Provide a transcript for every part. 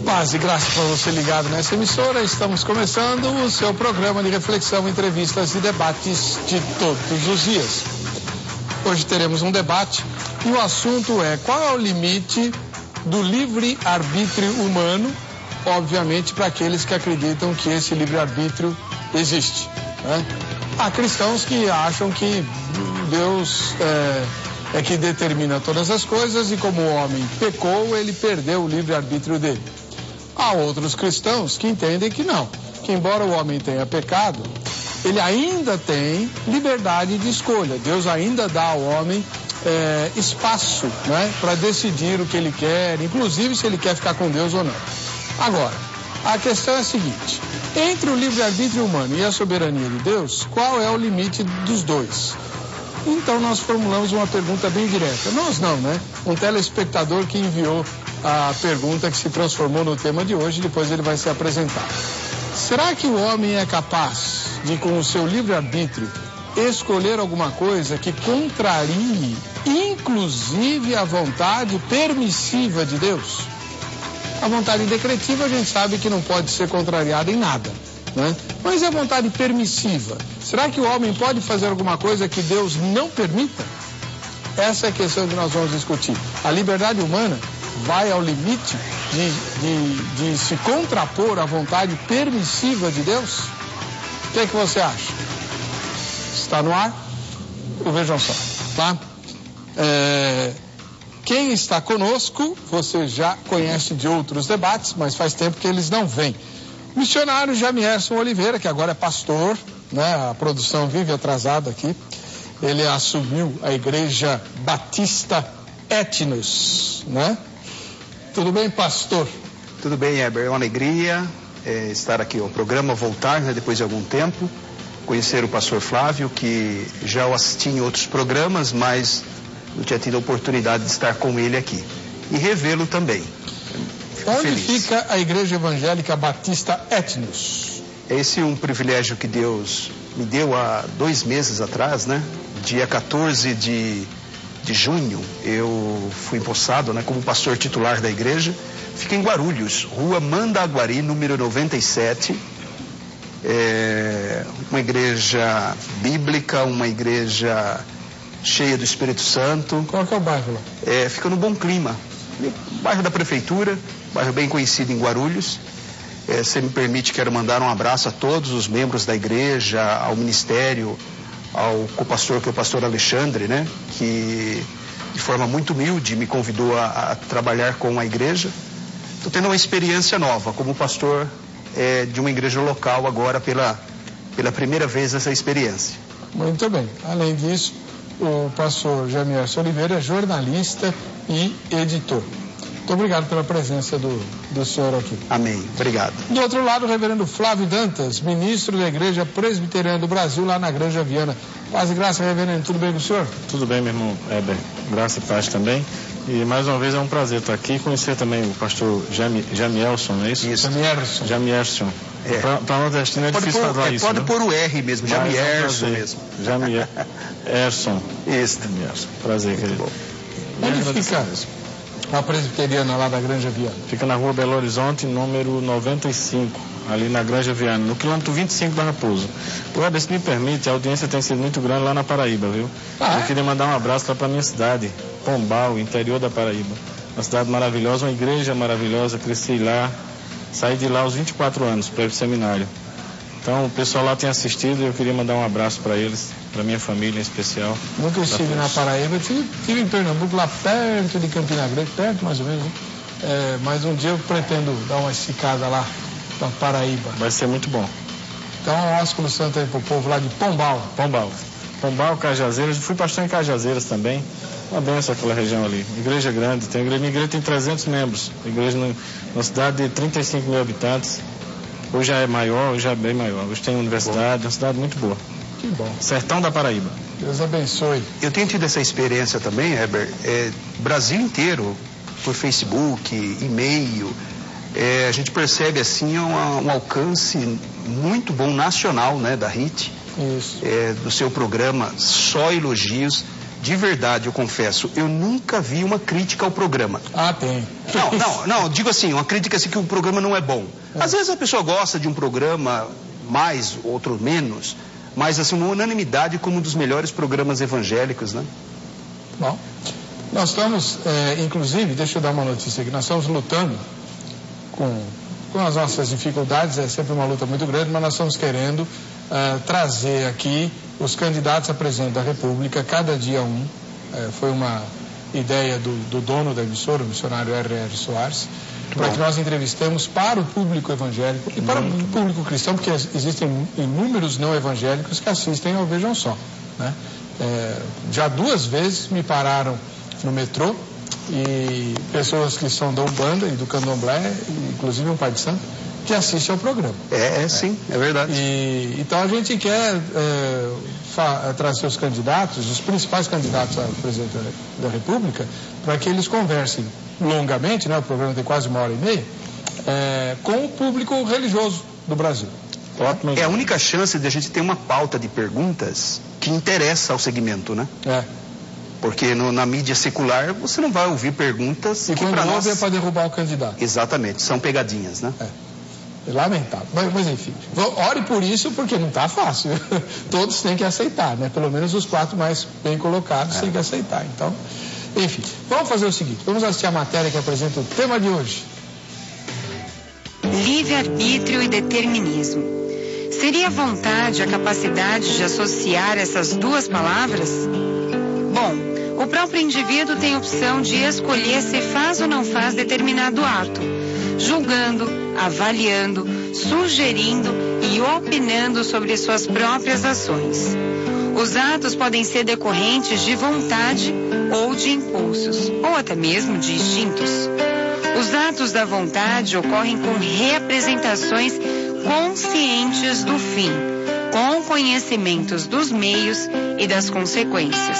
Paz e graça para você ligado nessa emissora. Estamos começando o seu programa de reflexão, entrevistas e debates de todos os dias. Hoje teremos um debate e o assunto é: qual é o limite do livre-arbítrio humano? Obviamente para aqueles que acreditam que esse livre-arbítrio existe, né? Há cristãos que acham que Deus é que determina todas as coisas e como o homem pecou, ele perdeu o livre-arbítrio dele. Há outros cristãos que entendem que não, que embora o homem tenha pecado, ele ainda tem liberdade de escolha. Deus ainda dá ao homem espaço, né, para decidir o que ele quer, inclusive se ele quer ficar com Deus ou não. Agora, a questão é a seguinte: entre o livre-arbítrio humano e a soberania de Deus, qual é o limite dos dois? Então nós formulamos uma pergunta bem direta. Nós não, né? Um telespectador que enviou a pergunta que se transformou no tema de hoje, depois ele vai se apresentar. Será que o homem é capaz de, com o seu livre-arbítrio, escolher alguma coisa que contrarie, inclusive, a vontade permissiva de Deus? A vontade decretiva a gente sabe que não pode ser contrariada em nada, né? Mas e a vontade permissiva? Será que o homem pode fazer alguma coisa que Deus não permita? Essa é a questão que nós vamos discutir. A liberdade humana vai ao limite de se contrapor à vontade permissiva de Deus? O que é que você acha? Está no ar? Vejam só, tá? Quem está conosco, você já conhece de outros debates, mas faz tempo que eles não vêm. Missionário Jamierson Oliveira, que agora é pastor, né? A produção vive atrasada aqui. Ele assumiu a Igreja Batista Etnos, né? Tudo bem, pastor? Tudo bem, Heber. É uma alegria estar aqui ao programa, voltar, né, depois de algum tempo, conhecer o pastor Flávio, que já o assisti em outros programas, mas não tinha tido a oportunidade de estar com ele aqui. E revê-lo também. Onde feliz. Fica a Igreja Evangélica Batista Etnos? Esse é um privilégio que Deus me deu há 2 meses atrás, né? Dia 14 de junho, eu fui empossado, né, como pastor titular da igreja. Fica em Guarulhos, Rua Mandaguari, número 97. Uma igreja bíblica, uma igreja cheia do Espírito Santo. Qual que é o bairro lá? Fica no Bom Clima, bairro da prefeitura, bairro bem conhecido em Guarulhos. Se me permite, quero mandar um abraço a todos os membros da igreja, ao ministério, ao co-pastor, que é o pastor Alexandre, né, que de forma muito humilde me convidou a trabalhar com a igreja. Estou tendo uma experiência nova como pastor de uma igreja local agora pela primeira vez essa experiência. Muito bem. Além disso, o pastor Jamierson Oliveira é jornalista e editor. Muito obrigado pela presença do senhor aqui. Amém. Obrigado. Do outro lado, o reverendo Flávio Dantas, ministro da Igreja Presbiteriana do Brasil, lá na Granja Viana. Paz e graça, reverendo. Tudo bem com o senhor? Tudo bem, meu irmão Heber. Graça e paz também. E mais uma vez é um prazer estar aqui e conhecer também o pastor Jamierson, não é isso? Isso. Jamierson. Para nordestino é difícil falar isso. Pode né? pôr o R mesmo, Jamierson mesmo. Jamierson. Isso. Jamierson. Prazer, querido. Onde fica a presbiteriana lá da Granja Viana? Fica na rua Belo Horizonte, número 95, ali na Granja Viana, no quilômetro 25 da Raposo. Agora, se me permite, a audiência tem sido muito grande lá na Paraíba, viu? Eu queria mandar um abraço lá para minha cidade, Pombal, interior da Paraíba. Uma cidade maravilhosa, uma igreja maravilhosa, cresci lá, saí de lá aos 24 anos, para ir para o seminário. Então, o pessoal lá tem assistido e eu queria mandar um abraço para eles, para minha família em especial. Nunca estive na Paraíba, estive em Pernambuco, lá perto de Campina Grande, perto mais ou menos, né? Mas um dia eu pretendo dar uma esticada lá na Paraíba. Vai ser muito bom. Então, um ósculo santo aí pro povo lá de Pombal. Pombal, Cajazeiras, fui pastor em Cajazeiras também. Uma benção aquela região ali. Igreja grande, minha igreja tem 300 membros. Igreja numa cidade de 35 mil habitantes. Hoje já é maior, hoje já é bem maior. Hoje tem universidade, uma cidade muito boa. Que bom. Sertão da Paraíba. Deus abençoe. Eu tenho tido essa experiência também, Heber, Brasil inteiro, por Facebook, e-mail, a gente percebe assim um alcance muito bom nacional, né, da RIT. Isso. Do seu programa, só elogios de verdade, eu confesso, eu nunca vi uma crítica ao programa. Ah, tem. Não, digo assim, uma crítica assim que o programa não é bom. Às vezes a pessoa gosta de um programa mais, outro menos, mas assim, uma unanimidade como um dos melhores programas evangélicos, né? Bom, nós estamos, inclusive, deixa eu dar uma notícia aqui, nós estamos lutando com as nossas dificuldades, é sempre uma luta muito grande, mas nós estamos querendo trazer aqui os candidatos a presidente da República, cada dia um. Foi uma ideia do dono da emissora, o missionário R.R. Soares, para que nós entrevistemos para o público evangélico e para o público cristão, porque existem inúmeros não evangélicos que assistem ao Vejam Só, né? Já 2 vezes me pararam no metrô e pessoas que são da Umbanda e do Candomblé, inclusive um pai de santo, que assiste ao programa. Sim, é verdade. Então a gente quer trazer os candidatos, os principais candidatos a presidente da República, para que eles conversem longamente, né? O programa tem quase 1h30, com o público religioso do Brasil. É a única chance de a gente ter uma pauta de perguntas que interessa ao segmento, né? Porque na mídia secular você não vai ouvir perguntas e que quando para nós nós... é para derrubar o candidato. Exatamente, são pegadinhas, né? Lamentável, mas enfim, ore por isso, porque não está fácil. Todos têm que aceitar, né? Pelo menos os 4 mais bem colocados têm que aceitar. Então, enfim, vamos fazer o seguinte, vamos assistir a matéria que apresenta o tema de hoje. Livre-arbítrio e determinismo. Seria vontade a capacidade de associar essas 2 palavras? Bom, o próprio indivíduo tem a opção de escolher se faz ou não faz determinado ato, julgando, avaliando, sugerindo e opinando sobre suas próprias ações. Os atos podem ser decorrentes de vontade ou de impulsos, ou até mesmo de instintos. Os atos da vontade ocorrem com representações conscientes do fim, com conhecimentos dos meios e das consequências.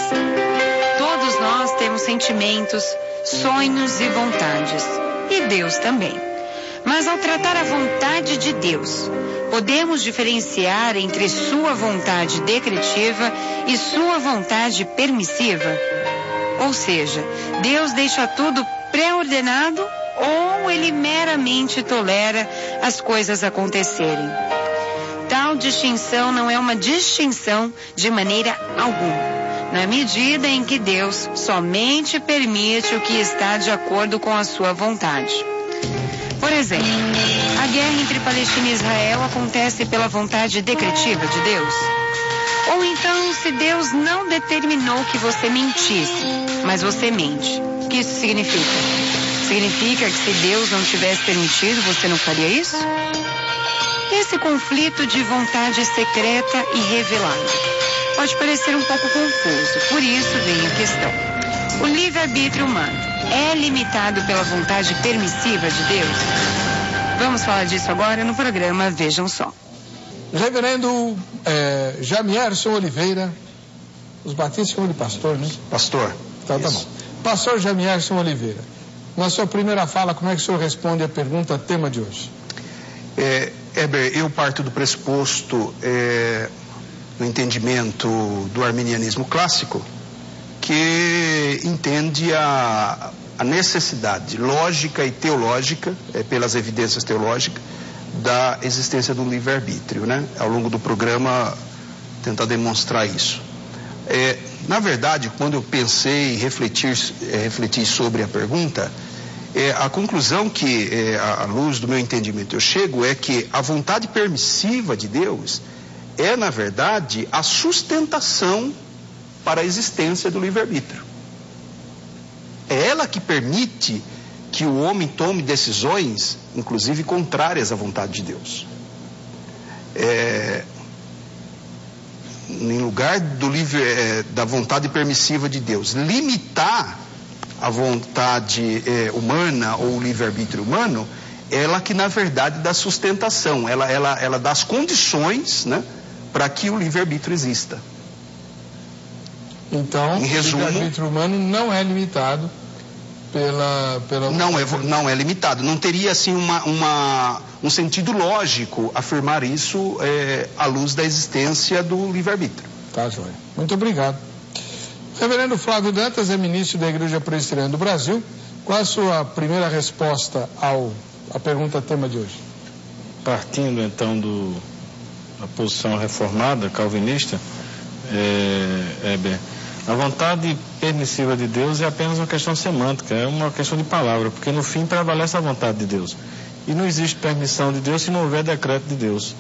Todos nós temos sentimentos, sonhos e vontades, e Deus também. Mas ao tratar a vontade de Deus, podemos diferenciar entre sua vontade decretiva e sua vontade permissiva? Ou seja, Deus deixa tudo pré-ordenado ou ele meramente tolera as coisas acontecerem? Tal distinção não é uma distinção de maneira alguma, na medida em que Deus somente permite o que está de acordo com a sua vontade. Por exemplo, a guerra entre Palestina e Israel acontece pela vontade decretiva de Deus? Ou então, se Deus não determinou que você mentisse, mas você mente, o que isso significa? Significa que se Deus não tivesse permitido, você não faria isso? Esse conflito de vontade secreta e revelada pode parecer um pouco confuso, por isso vem a questão. O livre-arbítrio humano é limitado pela vontade permissiva de Deus? Vamos falar disso agora no programa Vejam Só. Reverendo Jamierson Oliveira, os batistas chamam de pastor, né? Pastor. Então tá bom. Pastor Jamierson Oliveira, na sua primeira fala, como é que o senhor responde a pergunta, tema de hoje? Heber, eu parto do pressuposto, no entendimento do arminianismo clássico, que entende a necessidade lógica e teológica, pelas evidências teológicas, da existência do livre-arbítrio, né? Ao longo do programa, tentar demonstrar isso. Na verdade, quando eu pensei e refleti sobre a pergunta, a conclusão que, à luz do meu entendimento, eu chego é que a vontade permissiva de Deus é, na verdade, a sustentação para a existência do livre-arbítrio. É ela que permite que o homem tome decisões, inclusive contrárias à vontade de Deus. Em lugar da vontade permissiva de Deus, limitar a vontade humana ou o livre-arbítrio humano, ela que na verdade dá sustentação, ela dá as condições, né, para que o livre-arbítrio exista. Então, em resumo, o livre-arbítrio humano não é limitado pela... Não é limitado. Não teria assim um sentido lógico afirmar isso à luz da existência do livre-arbítrio. Tá, joia. Muito obrigado. Reverendo Flávio Dantas é ministro da Igreja Presbiteriana do Brasil. Qual a sua primeira resposta à pergunta tema de hoje? Partindo então da posição reformada, calvinista, a vontade permissiva de Deus é apenas uma questão semântica, é uma questão de palavra, porque no fim prevalece a vontade de Deus. E não existe permissão de Deus se não houver decreto de Deus.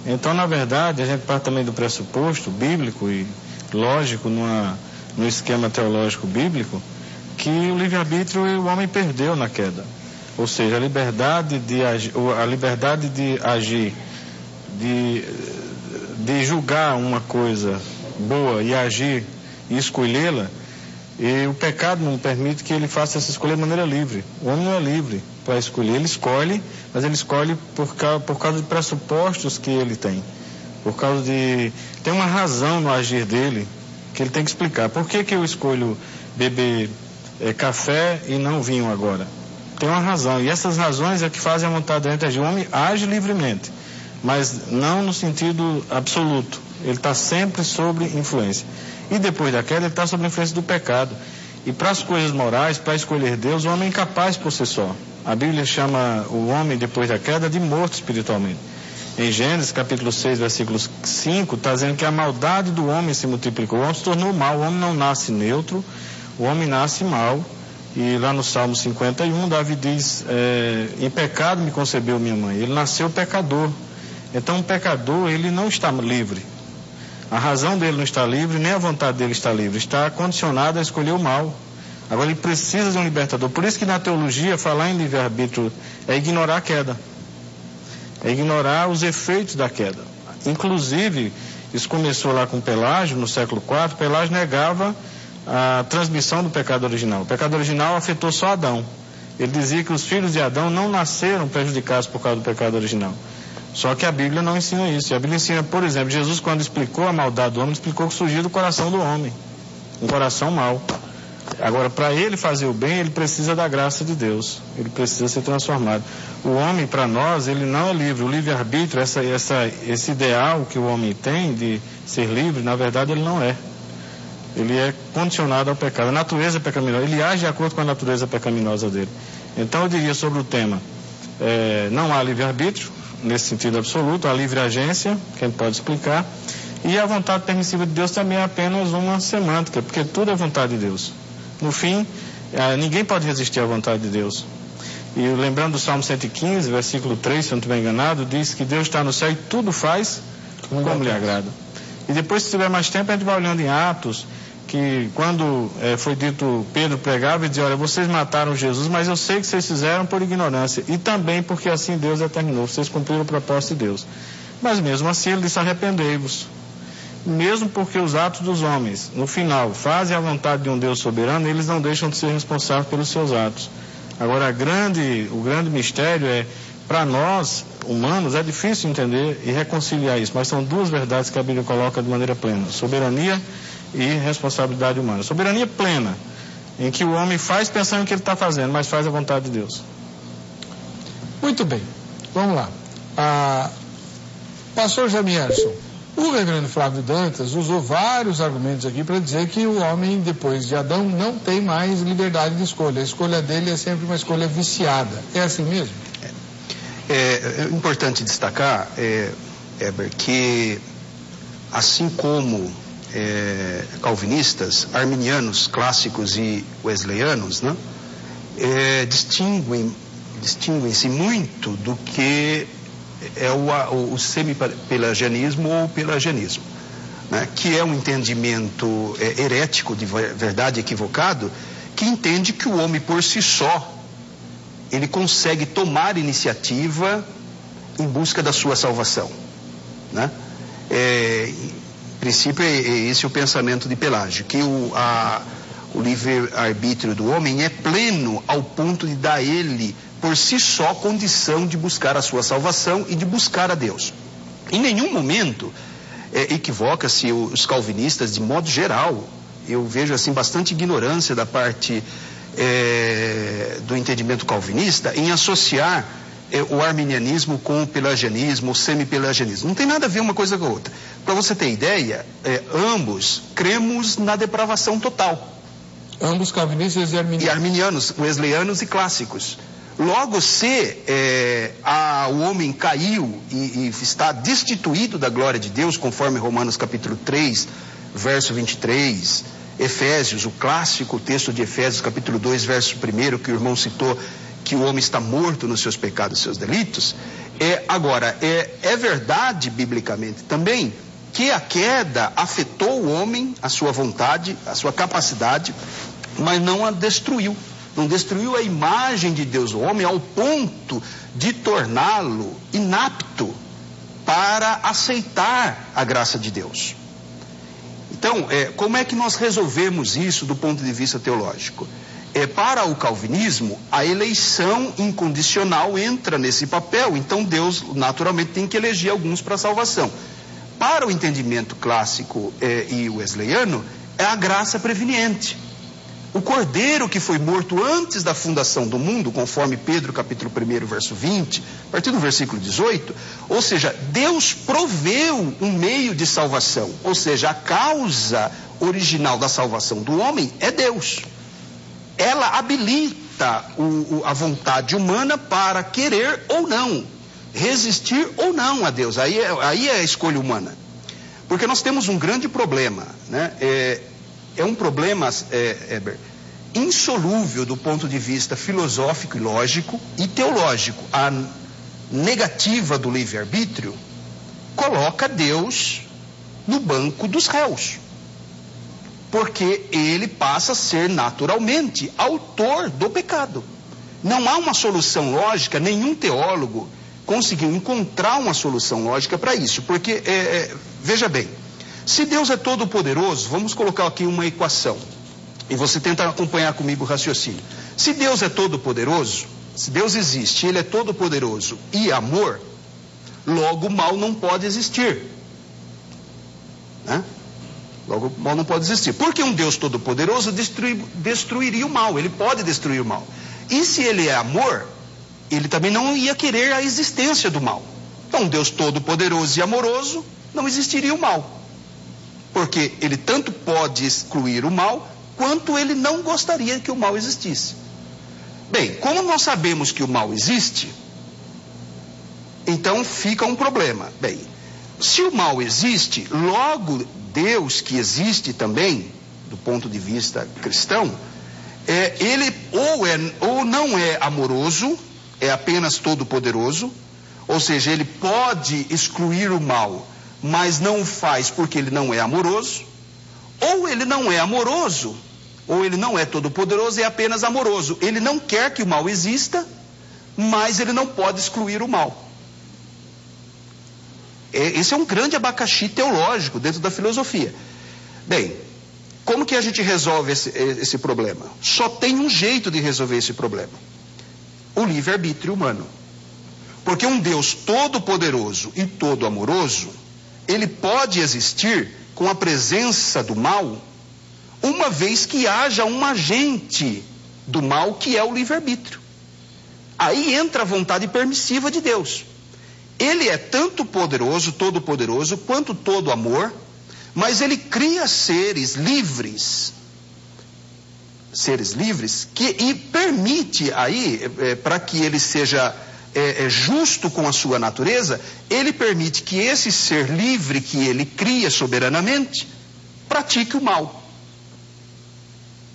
Então, na verdade, a gente parte também do pressuposto bíblico e lógico no esquema teológico bíblico, que o livre-arbítrio o homem perdeu na queda. Ou seja, a liberdade de agir, de julgar uma coisa boa e agir e escolhê-la, e o pecado não permite que ele faça essa escolha de maneira livre. O homem não é livre para escolher, ele escolhe, mas ele escolhe por causa de pressupostos que ele tem. Tem uma razão no agir dele que ele tem que explicar. Por que eu escolho beber café e não vinho agora? Tem uma razão, e essas razões é que fazem a vontade de agir. O homem age livremente, mas não no sentido absoluto. Ele está sempre sob influência. E depois da queda, ele está sob influência do pecado. E para as coisas morais, para escolher Deus, o homem é incapaz por si só. A Bíblia chama o homem, depois da queda, de morto espiritualmente. Em Gênesis, capítulo 6, versículo 5, está dizendo que a maldade do homem se multiplicou. O homem se tornou mal, o homem não nasce neutro, o homem nasce mal. E lá no Salmo 51, Davi diz, em pecado me concebeu minha mãe. Ele nasceu pecador. Então o pecador, ele não está livre. A razão dele não está livre, nem a vontade dele está livre. Está condicionado a escolher o mal. Agora ele precisa de um libertador. Por isso que na teologia, falar em livre-arbítrio é ignorar a queda. É ignorar os efeitos da queda. Inclusive, isso começou lá com Pelágio, no século IV. Pelágio negava a transmissão do pecado original. O pecado original afetou só Adão. Ele dizia que os filhos de Adão não nasceram prejudicados por causa do pecado original. Só que a Bíblia não ensina isso. A Bíblia ensina, por exemplo, Jesus, quando explicou a maldade do homem, explicou que surgiu do coração do homem, um coração mau. Agora, para ele fazer o bem, ele precisa da graça de Deus, ele precisa ser transformado. O homem, para nós, ele não é livre. O livre-arbítrio, esse ideal que o homem tem de ser livre, na verdade ele não é. Ele é condicionado ao pecado. A natureza é pecaminosa, ele age de acordo com a natureza pecaminosa dele. Então eu diria sobre o tema, não há livre-arbítrio, nesse sentido absoluto, há livre agência, que a gente pode explicar, e a vontade permissiva de Deus também é apenas uma semântica, porque tudo é vontade de Deus. No fim, ninguém pode resistir à vontade de Deus. E lembrando do Salmo 115, versículo 3, se eu não estiver enganado, diz que Deus está no céu e tudo faz como lhe agrada. E depois, se tiver mais tempo, a gente vai olhando em Atos, que quando foi dito, Pedro pregava e dizia, olha, vocês mataram Jesus, mas eu sei que vocês fizeram por ignorância, e também porque assim Deus determinou, vocês cumpriram o propósito de Deus. Mas mesmo assim ele disse, arrependei-vos. Mesmo porque os atos dos homens, no final, fazem a vontade de um Deus soberano, eles não deixam de ser responsáveis pelos seus atos. Agora, o grande mistério para nós, humanos, é difícil entender e reconciliar isso, mas são duas verdades que a Bíblia coloca de maneira plena, soberania e responsabilidade humana. Soberania plena, em que o homem faz pensando no que ele está fazendo, mas faz a vontade de Deus. Muito bem, vamos lá. Pastor Jamierson, o reverendo Flávio Dantas usou vários argumentos aqui para dizer que o homem, depois de Adão, não tem mais liberdade de escolha. A escolha dele é sempre uma escolha viciada. É assim mesmo? É importante destacar, Heber, que assim como calvinistas, arminianos clássicos e wesleyanos, né, distinguem-se muito do que é o semi-pelagianismo ou pelagianismo, né, que é um entendimento herético, de verdade equivocado, que entende que o homem por si só, ele consegue tomar iniciativa em busca da sua salvação, né? Em princípio, esse é o pensamento de Pelágio, que o livre-arbítrio do homem é pleno ao ponto de dar a ele, por si só, condição de buscar a sua salvação e de buscar a Deus. Em nenhum momento equivoca-se os calvinistas, de modo geral. Eu vejo assim bastante ignorância da parte do entendimento calvinista em associar o arminianismo com o pelagianismo, o semi-pelagianismo. Não tem nada a ver uma coisa com a outra. Para você ter ideia, ambos cremos na depravação total. Ambos calvinistas e arminianos. E arminianos, wesleyanos e clássicos. Logo, se o homem caiu e está destituído da glória de Deus, conforme Romanos capítulo 3, verso 23, Efésios, o clássico texto de Efésios capítulo 2, verso 1, que o irmão citou, que o homem está morto nos seus pecados e seus delitos. Agora, é verdade biblicamente também que a queda afetou o homem, a sua vontade, a sua capacidade, mas não a destruiu. Não destruiu a imagem de Deus, o homem, ao ponto de torná-lo inapto para aceitar a graça de Deus. Então, como é que nós resolvemos isso do ponto de vista teológico? Para o calvinismo, a eleição incondicional entra nesse papel, então Deus naturalmente tem que eleger alguns para a salvação. Para o entendimento clássico e wesleyano, é a graça preveniente. O cordeiro que foi morto antes da fundação do mundo, conforme Pedro capítulo 1, verso 20, a partir do versículo 18, ou seja, Deus proveu um meio de salvação, ou seja, a causa original da salvação do homem é Deus. Ela habilita a vontade humana para querer ou não, resistir ou não a Deus. Aí é a escolha humana. Porque nós temos um grande problema, né? É um problema, Heber, insolúvel do ponto de vista filosófico e lógico e teológico. A negativa do livre-arbítrio coloca Deus no banco dos réus. Porque ele passa a ser naturalmente autor do pecado. Não há uma solução lógica, nenhum teólogo conseguiu encontrar uma solução lógica para isso. Porque, veja bem, se Deus é todo poderoso, vamos colocar aqui uma equação, e você tenta acompanhar comigo o raciocínio. Se Deus é todo poderoso, se Deus existe, ele é todo poderoso e amor, logo o mal não pode existir, né? Logo o mal não pode existir, porque um Deus todo poderoso destruiria o mal, ele pode destruir o mal. E se ele é amor, ele também não ia querer a existência do mal. Então um Deus todo poderoso e amoroso, não existiria o mal. Porque ele tanto pode excluir o mal, quanto ele não gostaria que o mal existisse. Bem, como nós sabemos que o mal existe, então fica um problema. Bem, se o mal existe, logo Deus que existe também, do ponto de vista cristão, ele ou não é amoroso, é apenas todo-poderoso, ou seja, ele pode excluir o mal, mas não o faz porque ele não é amoroso, ou ele não é amoroso, ou ele não é todo-poderoso, é apenas amoroso. Ele não quer que o mal exista, mas ele não pode excluir o mal. Esse é um grande abacaxi teológico dentro da filosofia. Bem, como que a gente resolve esse problema? Só tem um jeito de resolver esse problema: o livre-arbítrio humano. Porque um Deus todo-poderoso e todo-amoroso, ele pode existir com a presença do mal, uma vez que haja um agente do mal, que é o livre-arbítrio. Aí entra a vontade permissiva de Deus. Ele é tanto poderoso, todo-poderoso, quanto todo amor, mas ele cria seres livres, e permite aí, para que ele seja justo com a sua natureza, ele permite que esse ser livre que ele cria soberanamente pratique o mal.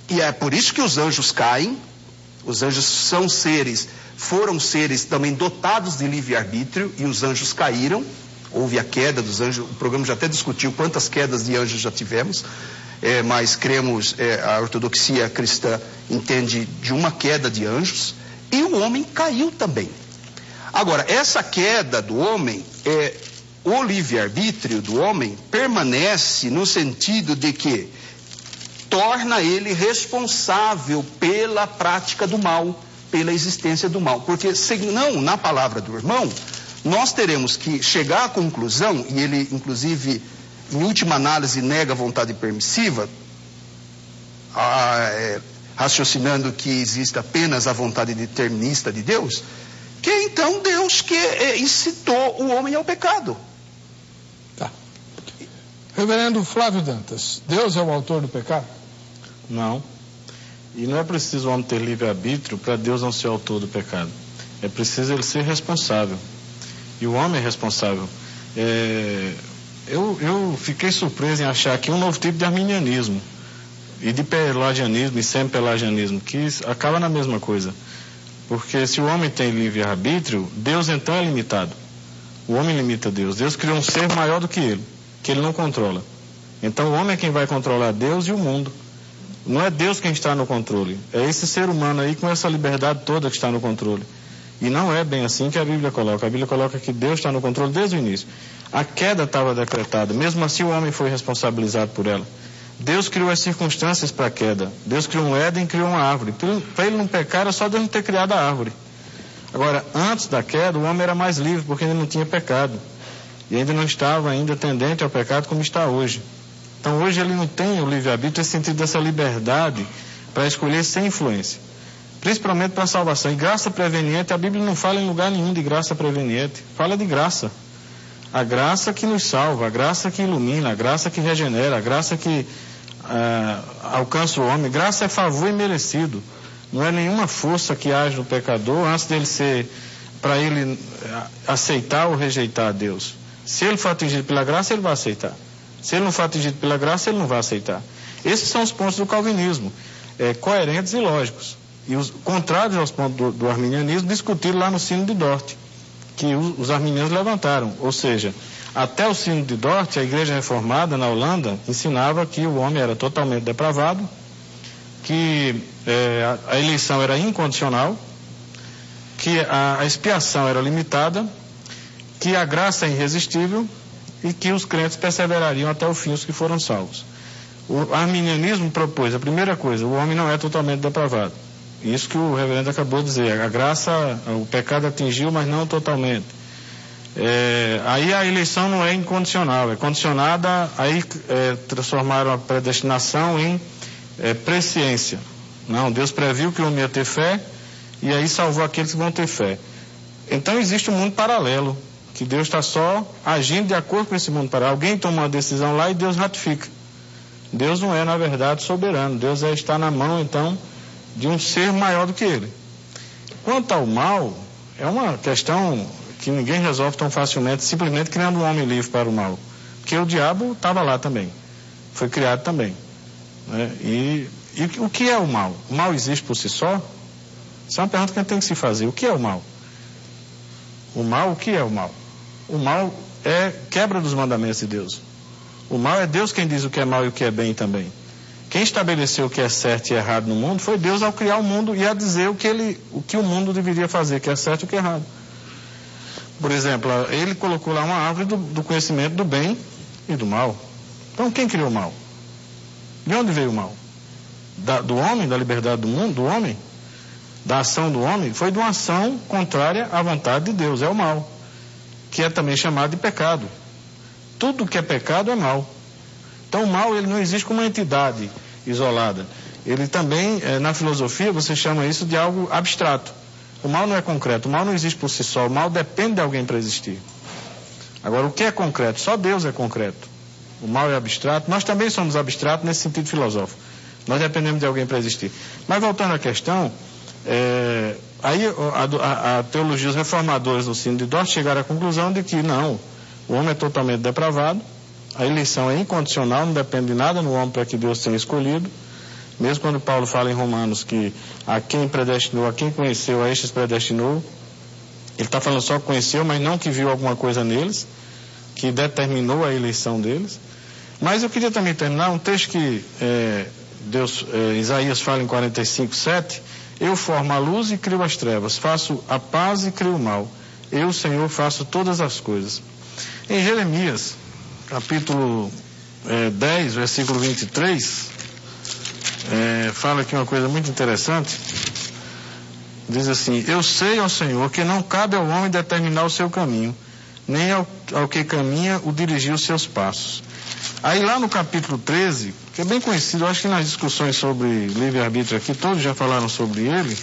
E é por isso que os anjos caem. Os anjos foram seres também dotados de livre-arbítrio, e os anjos caíram. Houve a queda dos anjos. O programa já até discutiu quantas quedas de anjos já tivemos, mas cremos, a ortodoxia cristã entende de uma queda de anjos, e o homem caiu também. Agora, essa queda do homem, o livre-arbítrio do homem permanece no sentido de que torna ele responsável pela prática do mal, pela existência do mal. Porque, senão, na palavra do irmão, nós teremos que chegar à conclusão, e ele, inclusive, em última análise, nega a vontade permissiva, raciocinando que existe apenas a vontade determinista de Deus, que é então Deus que incitou o homem ao pecado. Tá. Reverendo Flávio Dantas, Deus é o autor do pecado? Não. E não é preciso o homem ter livre-arbítrio para Deus não ser autor do pecado. É preciso ele ser responsável. E o homem é responsável. Eu fiquei surpreso em achar aqui um novo tipo de arminianismo, e de pelagianismo e semi-pelagianismo, que acaba na mesma coisa. Porque se o homem tem livre-arbítrio, Deus então é limitado. O homem limita Deus. Deus criou um ser maior do que ele, que ele não controla. Então o homem é quem vai controlar Deus e o mundo. Não é Deus quem está no controle. É esse ser humano aí com essa liberdade toda que está no controle. E não é bem assim que a Bíblia coloca. A Bíblia coloca que Deus está no controle desde o início. A queda estava decretada. Mesmo assim o homem foi responsabilizado por ela. Deus criou as circunstâncias para a queda. Deus criou um Éden, criou uma árvore. Para ele não pecar, era só Deus não ter criado a árvore. Agora, antes da queda, o homem era mais livre, porque ele não tinha pecado. E ainda não estava tendente ao pecado como está hoje. Então, hoje ele não tem o livre-arbítrio, esse sentido dessa liberdade para escolher sem influência. Principalmente para a salvação. E graça preveniente, a Bíblia não fala em lugar nenhum de graça preveniente. Fala de graça. A graça que nos salva, a graça que ilumina, a graça que regenera, a graça que alcança o homem. Graça é favor imerecido. Não é nenhuma força que age no pecador antes dele ser, para ele aceitar ou rejeitar a Deus. Se ele for atingido pela graça, ele vai aceitar. Se ele não for atingido pela graça, ele não vai aceitar. Esses são os pontos do calvinismo, coerentes e lógicos. E os contrários aos pontos do arminianismo, discutidos lá no Sínodo de Dort, que os arminianos levantaram. Ou seja, até o Sínodo de Dort, a Igreja Reformada na Holanda ensinava que o homem era totalmente depravado, que a eleição era incondicional, que a expiação era limitada, que a graça é irresistível e que os crentes perseverariam até o fim, os que foram salvos. O arminianismo propôs, a primeira coisa, o homem não é totalmente depravado. Isso que o reverendo acabou de dizer, a graça, o pecado atingiu, mas não totalmente. Aí a eleição não é incondicional, é condicionada, aí transformaram a predestinação em presciência. Não, Deus previu que o homem ia ter fé, e aí salvou aqueles que vão ter fé. Então existe um mundo paralelo, que Deus está só agindo de acordo com esse mundo paralelo. Alguém toma uma decisão lá e Deus ratifica. Deus não é, na verdade, soberano. Deus está na mão, então, de um ser maior do que ele. Quanto ao mal, é uma questão que ninguém resolve tão facilmente, simplesmente criando um homem livre para o mal. Porque o diabo estava lá também, foi criado também. Né? E o que é o mal? O mal existe por si só? Essa é uma pergunta que a gente tem que se fazer. O que é o mal? O mal, o que é o mal? O mal é quebra dos mandamentos de Deus. O mal é Deus quem diz o que é mal e o que é bem também. Quem estabeleceu o que é certo e errado no mundo foi Deus ao criar o mundo e a dizer o que o mundo deveria fazer, que é certo e o que é errado. Por exemplo, ele colocou lá uma árvore do conhecimento do bem e do mal. Então, quem criou o mal? De onde veio o mal? Do homem, da liberdade do mundo, do homem? Da ação do homem? Foi de uma ação contrária à vontade de Deus, é o mal, que é também chamado de pecado. Tudo que é pecado é mal. Então o mal, ele não existe como uma entidade isolada. Ele também, na filosofia, você chama isso de algo abstrato. O mal não é concreto, o mal não existe por si só, o mal depende de alguém para existir. Agora, o que é concreto? Só Deus é concreto. O mal é abstrato, nós também somos abstratos nesse sentido filosófico. Nós dependemos de alguém para existir. Mas voltando à questão, aí a teologia, os reformadores do Sínodo de Dort chegaram à conclusão de que não, o homem é totalmente depravado, a eleição é incondicional, não depende de nada no homem para que Deus tenha escolhido. Mesmo quando Paulo fala em Romanos que a quem predestinou, a quem conheceu, a estes predestinou, ele está falando só que conheceu, mas não que viu alguma coisa neles, que determinou a eleição deles. Mas eu queria também terminar um texto que Isaías fala em 45:7, eu formo a luz e crio as trevas, faço a paz e crio o mal, eu, Senhor, faço todas as coisas. Em Jeremias, capítulo 10, versículo 23, fala aqui uma coisa muito interessante. Diz assim: eu sei, ó Senhor, que não cabe ao homem determinar o seu caminho, nem ao que caminha o dirigir os seus passos. Aí lá no capítulo 13, que é bem conhecido, eu acho que nas discussões sobre livre-arbítrio aqui, todos já falaram sobre ele,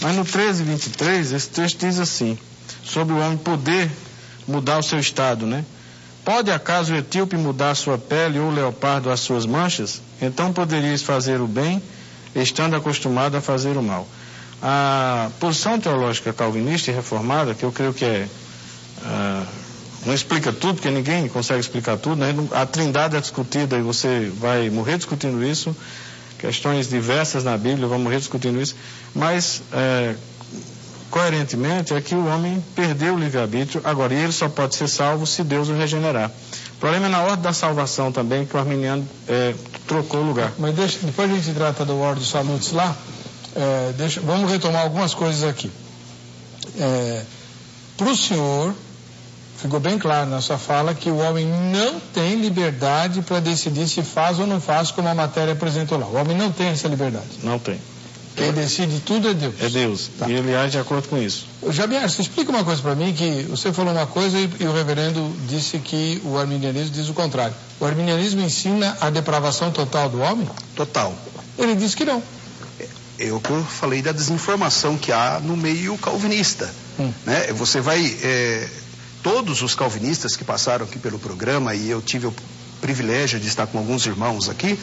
Mas no 13:23, esse texto diz assim, sobre o homem poder mudar o seu estado, né? Pode acaso o etíope mudar a sua pele ou o leopardo as suas manchas? Então poderíeis fazer o bem, estando acostumado a fazer o mal. A posição teológica calvinista e reformada, que eu creio que não explica tudo, porque ninguém consegue explicar tudo, né? A trindade é discutida e você vai morrer discutindo isso, questões diversas na Bíblia, vão morrer discutindo isso, mas coerentemente é que o homem perdeu o livre-arbítrio, agora, e ele só pode ser salvo se Deus o regenerar. O problema é na ordem da salvação também, que o arminiano trocou o lugar. Mas depois a gente trata do ordem dos salutos lá, vamos retomar algumas coisas aqui. Para o senhor, ficou bem claro na sua fala que o homem não tem liberdade para decidir se faz ou não faz, como a matéria apresentou lá. O homem não tem essa liberdade. Não tem. Quem decide tudo é Deus. É Deus. Tá. E ele age de acordo com isso. Jabier, você explica uma coisa para mim, que você falou uma coisa e o reverendo disse que o arminianismo diz o contrário. O arminianismo ensina a depravação total do homem? Total. Ele diz que não. Eu falei da desinformação que há no meio calvinista. Né? Você vai... todos os calvinistas que passaram aqui pelo programa, e eu tive o privilégio de estar com alguns irmãos aqui,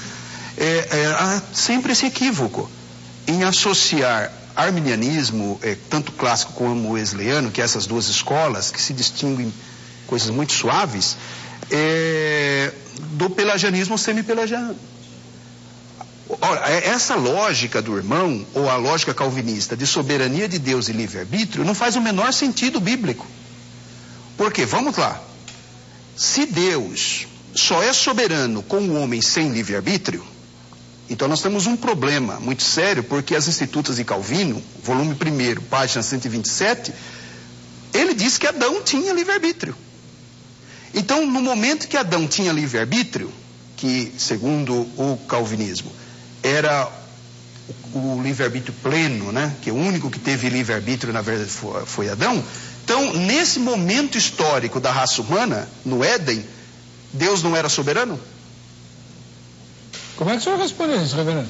há sempre esse equívoco em associar arminianismo, tanto clássico como wesleyano, que é essas duas escolas que se distinguem coisas muito suaves, do pelagianismo ao semi-pelagiano. Ora, essa lógica do irmão, ou a lógica calvinista de soberania de Deus e livre-arbítrio, não faz o menor sentido bíblico. Por quê? Vamos lá. Se Deus só é soberano com o homem sem livre-arbítrio, então nós temos um problema muito sério, porque as Institutas de Calvino, volume 1, página 127, ele diz que Adão tinha livre-arbítrio. Então, no momento que Adão tinha livre-arbítrio, que, segundo o calvinismo, era o livre-arbítrio pleno, né? Que o único que teve livre-arbítrio, na verdade, foi Adão. Então, nesse momento histórico da raça humana, no Éden, Deus não era soberano? Como é que o senhor responde isso, reverendo?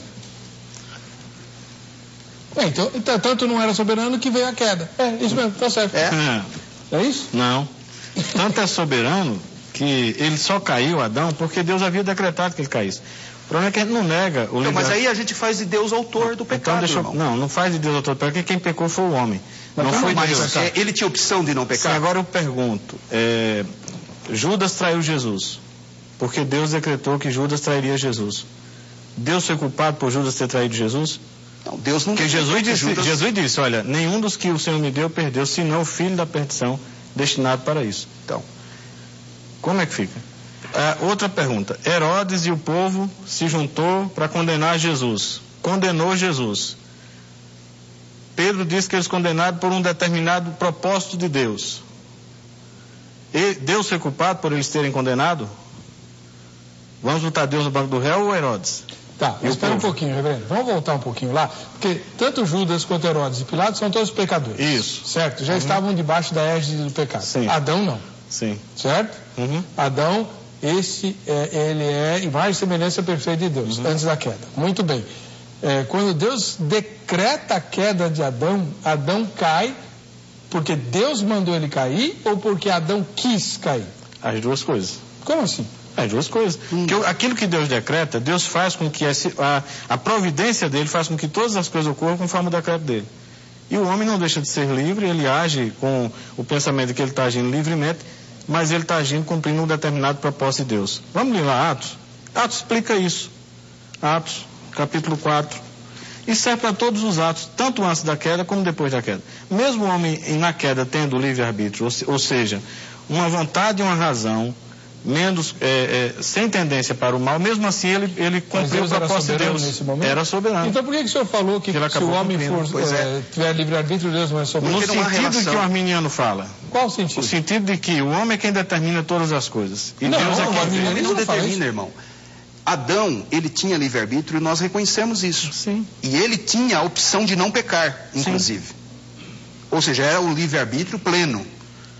Então, tanto não era soberano que veio a queda. Isso mesmo, tá certo. É isso? Não. Tanto é soberano que ele só caiu, Adão, porque Deus havia decretado que ele caísse. O problema é que a gente não nega o livre... Mas aí a gente faz de Deus autor do pecado, não faz de Deus autor do pecado, porque quem pecou foi o homem. Não foi Deus. Ele tinha opção de não pecar? Sim, agora eu pergunto, Judas traiu Jesus, porque Deus decretou que Judas trairia Jesus. Deus foi culpado por Judas ter traído Jesus? Não, Deus não... Porque Jesus disse, olha, nenhum dos que o Senhor me deu perdeu, senão o filho da perdição destinado para isso. Então, como é que fica? Outra pergunta. Herodes e o povo se juntou para condenar Jesus. Condenou Jesus. Pedro disse que eles condenaram por um determinado propósito de Deus. E Deus foi culpado por eles terem condenado? Vamos botar Deus no banco do réu ou Herodes? Tá, espera um pouquinho, reverendo. Vamos voltar um pouquinho lá, porque tanto Judas quanto Herodes e Pilatos são todos pecadores. Isso. Certo? Já estavam debaixo da égide do pecado. Sim. Adão não. Sim. Certo? Adão, ele é imagem e semelhança perfeita de Deus, antes da queda. Muito bem. Quando Deus decreta a queda de Adão, Adão cai porque Deus mandou ele cair ou porque Adão quis cair? As duas coisas. Como assim? As duas coisas. Porque aquilo que Deus decreta, Deus faz com que a providência dele faz com que todas as coisas ocorram conforme o decreto dele. E o homem não deixa de ser livre, ele age com o pensamento de que ele está agindo livremente, mas ele está agindo cumprindo um determinado propósito de Deus. Vamos ler lá Atos? Atos explica isso. Atos, capítulo 4. Isso serve para todos os atos, tanto antes da queda como depois da queda. Mesmo o homem na queda tendo o livre-arbítrio, ou seja, uma vontade e uma razão, menos, sem tendência para o mal, mesmo assim ele cumpriu o propósito de Deus. Nesse momento? Era soberano. Então por que o senhor falou que se o homem tiver livre-arbítrio, Deus não é soberano? No sentido que o arminiano fala. Qual sentido? O sentido de que o homem é quem determina todas as coisas. E não, Deus é quem o homem não determina, irmão. Adão, ele tinha livre-arbítrio e nós reconhecemos isso. Sim. E ele tinha a opção de não pecar, inclusive. Sim. Ou seja, era o livre-arbítrio pleno.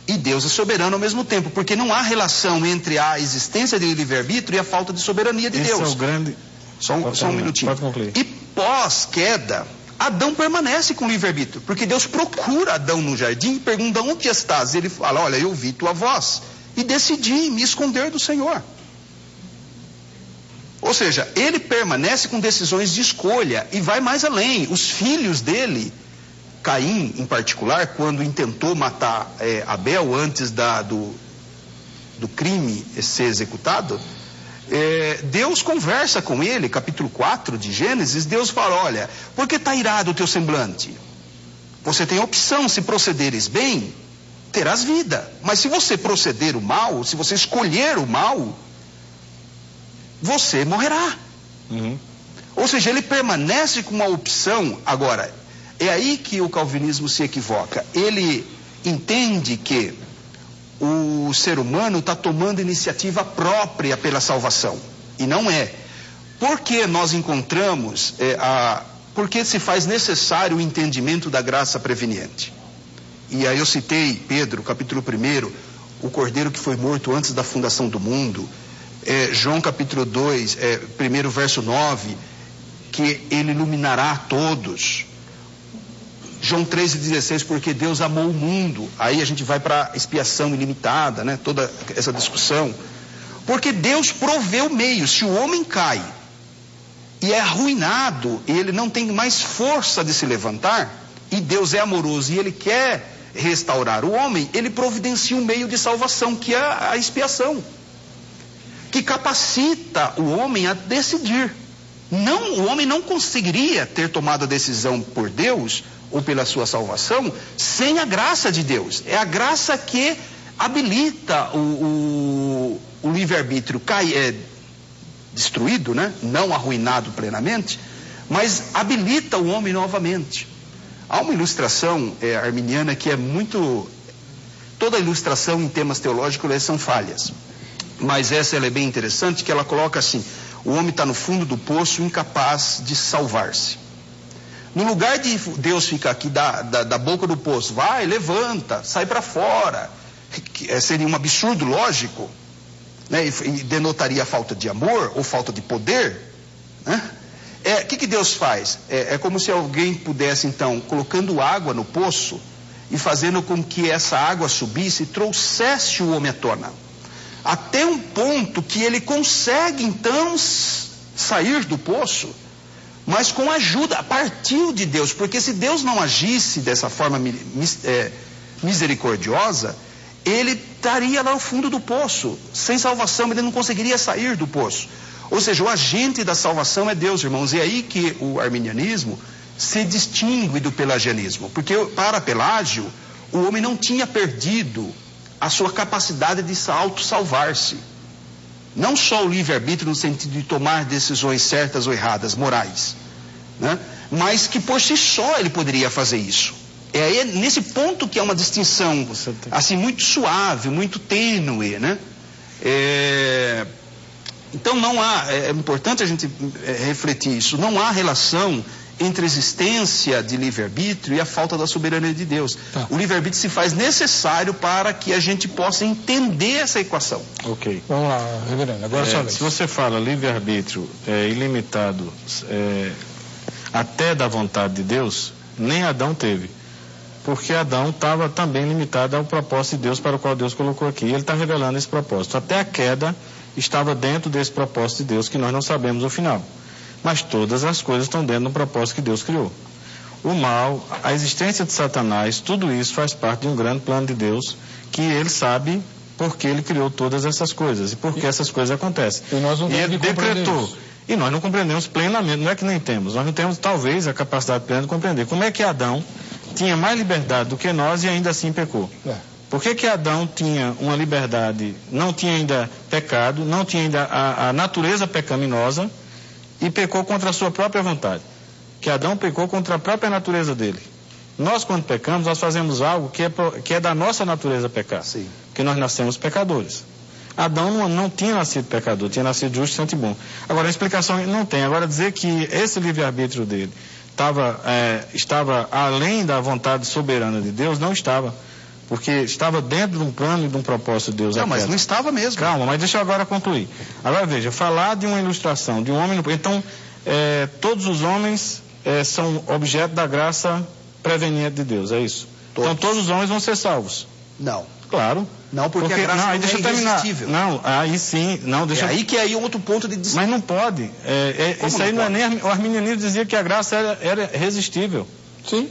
E Deus é soberano ao mesmo tempo, porque não há relação entre a existência de livre-arbítrio e a falta de soberania de Deus. Esse é o grande... Só um minutinho. Pode concluir. E pós-queda, Adão permanece com livre-arbítrio, porque Deus procura Adão no jardim e pergunta: onde estás? Ele fala: olha, eu ouvi tua voz e decidi me esconder do Senhor. Ou seja, ele permanece com decisões de escolha e vai mais além. Os filhos dele, Caim em particular, quando intentou matar Abel antes do crime ser executado, Deus conversa com ele, capítulo 4 de Gênesis. Deus fala: olha, por que está irado o teu semblante? Você tem opção: se procederes bem, terás vida, mas se você proceder o mal, se você escolher o mal, você morrerá. Ou seja, ele permanece com uma opção. Agora, é aí que o calvinismo se equivoca. Ele entende que o ser humano está tomando iniciativa própria pela salvação, e não é. Porque nós encontramos, porque se faz necessário o entendimento da graça preveniente. E aí eu citei Pedro, capítulo 1, o cordeiro que foi morto antes da fundação do mundo. João capítulo 2, 1 verso 9, que ele iluminará a todos. João 3,16, porque Deus amou o mundo. Aí a gente vai para a expiação ilimitada, né? Toda essa discussão. Porque Deus proveu meios. Se o homem cai e é arruinado, e ele não tem mais força de se levantar, e Deus é amoroso e ele quer restaurar o homem, ele providencia um meio de salvação, que é a expiação, que capacita o homem a decidir. O homem não conseguiria ter tomado a decisão por Deus ou pela sua salvação sem a graça de Deus. É a graça que habilita o livre-arbítrio destruído, né? Não arruinado plenamente, mas habilita o homem novamente. Há uma ilustração arminiana que é muito... Toda ilustração em temas teológicos são falhas, mas essa ela é bem interessante, que ela coloca assim: o homem está no fundo do poço, incapaz de salvar-se. No lugar de Deus ficar aqui da boca do poço, vai, levanta, sai para fora, seria um absurdo lógico, né? E denotaria falta de amor ou falta de poder, né? O que Deus faz? É como se alguém pudesse, então, colocando água no poço e fazendo com que essa água subisse e trouxesse o homem à tona, até um ponto que ele consegue então sair do poço, mas com ajuda, a partir de Deus. Porque se Deus não agisse dessa forma misericordiosa, ele estaria lá no fundo do poço, sem salvação, ele não conseguiria sair do poço. Ou seja, o agente da salvação é Deus, irmãos. E é aí que o arminianismo se distingue do pelagianismo, porque para Pelágio o homem não tinha perdido a sua capacidade de auto-salvar-se. Não só o livre-arbítrio no sentido de tomar decisões certas ou erradas, morais, né? Mas que por si só ele poderia fazer isso. É nesse ponto que é uma distinção assim muito suave, muito tênue, né? Então não há, é importante a gente refletir isso, não há relação entre a existência de livre-arbítrio e a falta da soberania de Deus. Tá. O livre-arbítrio se faz necessário para que a gente possa entender essa equação. Ok. Vamos lá, reverendo, agora sua vez. Se você fala livre-arbítrio ilimitado até da vontade de Deus, nem Adão teve. Porque Adão estava também limitado ao propósito de Deus para o qual Deus colocou aqui. E ele está revelando esse propósito. Até a queda estava dentro desse propósito de Deus, que nós não sabemos o final. Mas todas as coisas estão dentro do propósito que Deus criou. O mal, a existência de Satanás, tudo isso faz parte de um grande plano de Deus, que ele sabe porque ele criou todas essas coisas e porque essas coisas acontecem. E nós não ele decretou. E nós não compreendemos plenamente, não é que nem temos, nós não temos talvez a capacidade plena de compreender. Como é que Adão tinha mais liberdade do que nós e ainda assim pecou? Por que Adão tinha uma liberdade, não tinha ainda pecado, não tinha ainda a natureza pecaminosa, e pecou contra a sua própria vontade? Que Adão pecou contra a própria natureza dele. Nós, quando pecamos, nós fazemos algo que é da nossa natureza pecar. Sim. Porque nós nascemos pecadores. Adão não tinha nascido pecador, tinha nascido justo, santo e bom. Agora, a explicação não tem. Agora, dizer que esse livre-arbítrio dele estava além da vontade soberana de Deus, não estava. Porque estava dentro de um plano e de um propósito de Deus. Não, mas não estava mesmo. Calma, mas deixa eu agora concluir. Agora veja, falar de uma ilustração de um homem... Então, todos os homens são objeto da graça preveniente de Deus, é isso? Todos. Então todos os homens vão ser salvos. Não. Claro. Não, porque a graça não é irresistível. Não, aí sim. Não, deixa aí que é outro ponto de Mas não pode. Isso aí não é nem... O arminianismo dizia que a graça era resistível. Sim.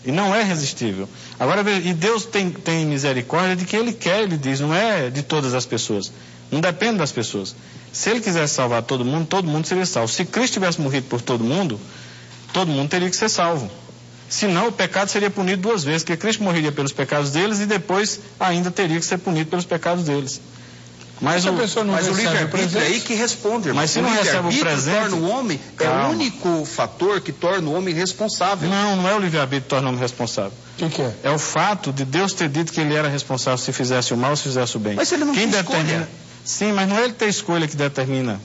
E não é resistível. Agora, e Deus tem misericórdia de quem Ele quer, Ele diz, não é de todas as pessoas. Não depende das pessoas. Se Ele quisesse salvar todo mundo seria salvo. Se Cristo tivesse morrido por todo mundo teria que ser salvo. Senão o pecado seria punido duas vezes, porque Cristo morreria pelos pecados deles e depois ainda teria que ser punido pelos pecados deles. Mas o livre-arbítrio é aí que responde, irmão. Mas se não recebe o presente... torna o homem, é o único fator que torna o homem responsável. Não é o livre-arbítrio que torna o homem responsável. O que é? É o fato de Deus ter dito que ele era responsável se fizesse o mal ou se fizesse o bem. Mas ele não tem escolha. Sim, mas não é ele ter escolha que determina.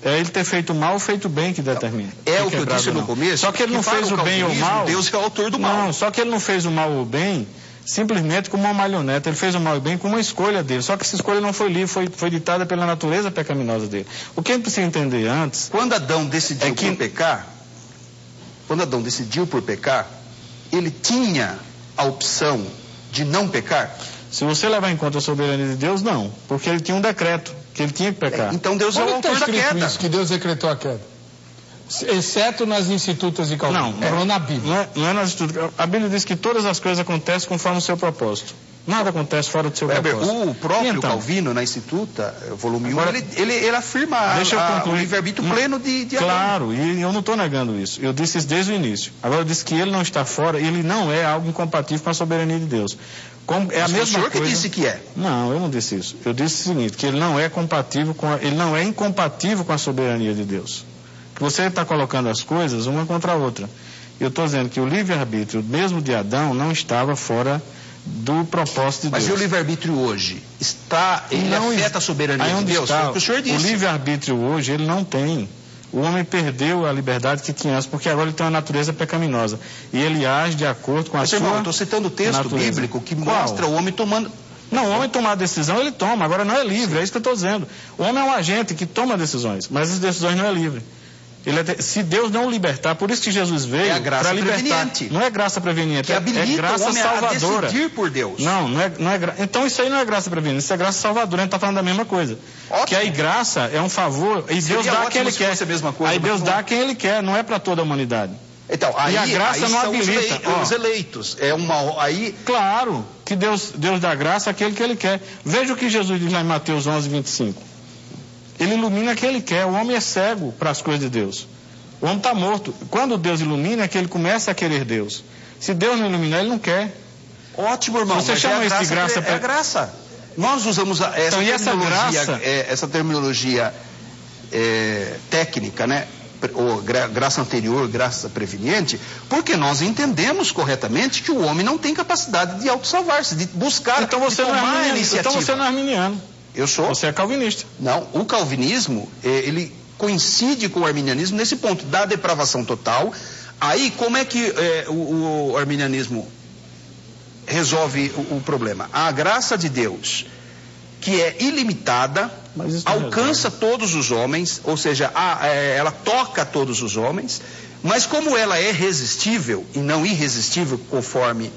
É ele ter feito o mal ou feito o bem que determina. É o que eu disse no começo. Só que ele não fez o bem ou o mal. Deus é o autor do mal. Não, só que ele não fez o mal ou o bem simplesmente como uma marioneta. Ele fez o mal e o bem com uma escolha dele. Só que essa escolha não foi livre, foi ditada pela natureza pecaminosa dele. O que a gente precisa entender antes... Quando Adão decidiu por pecar, ele tinha a opção de não pecar? Se você levar em conta a soberania de Deus, não. Porque ele tinha um decreto, que ele tinha que pecar. Então Deus é o autor da queda. Isso, que Deus decretou a queda? Exceto nas institutas de Calvino. Não, na Bíblia. Não é nas institutas. A Bíblia diz que todas as coisas acontecem conforme o seu propósito. Nada acontece fora do seu propósito. O próprio Calvino, na Instituta, volume 1, ele afirma o livre-arbítrio pleno de Adão. Claro, e eu não estou negando isso. Eu disse isso desde o início. Agora eu disse que ele não está fora, ele não é algo incompatível com a soberania de Deus. É a mesma o senhor coisa... que disse que é. Não, eu não disse isso. Eu disse o seguinte, que ele não é incompatível com a soberania de Deus. Que você está colocando as coisas uma contra a outra. Eu estou dizendo que o livre-arbítrio, mesmo de Adão, não estava fora do propósito de Deus. Mas e o livre-arbítrio hoje? Ele afeta a soberania de Deus? Foi o que o senhor disse. O livre-arbítrio hoje, ele não tem. O homem perdeu a liberdade que tinha antes, porque agora ele tem uma natureza pecaminosa. E ele age de acordo com a sua irmão, eu estou citando o texto natureza bíblico que mostra o homem tomando... Não, o homem tomar a decisão, ele toma. Agora não é livre, é isso que eu estou dizendo. O homem é um agente que toma decisões, mas as decisões não é livre. Se Deus não libertar, por isso que Jesus veio para libertar. Não é graça preveniente, é graça salvadora. A decidir por Deus. Não é então isso aí não é graça preveniente, isso é graça salvadora. A gente está falando da mesma coisa. Ótimo. Que aí graça é um favor e Deus dá a quem Ele quer. Aí Deus dá a quem Ele quer, não é para toda a humanidade. Então, e a graça não habilita. Os eleitos. Claro que Deus dá graça àquele que Ele quer. Veja o que Jesus diz lá em Mateus 11:25. Ele ilumina quem Ele quer. O homem é cego para as coisas de Deus. O homem está morto. Quando Deus ilumina, é que ele começa a querer Deus. Se Deus não iluminar, ele não quer. Ótimo, irmão. Você chama isso de graça? É graça. Nós usamos essa terminologia técnica, né? Ou graça anterior, graça preveniente, porque nós entendemos corretamente que o homem não tem capacidade de autossalvar-se, de buscar, de tomar a iniciativa. Então você não é arminiano. Eu sou. Você é calvinista. Não, o calvinismo, ele coincide com o arminianismo nesse ponto da depravação total. Aí, como é que o arminianismo resolve o problema? A graça de Deus, que é ilimitada, alcança todos os homens, ou seja, ela toca todos os homens, mas como ela é resistível e não irresistível, conforme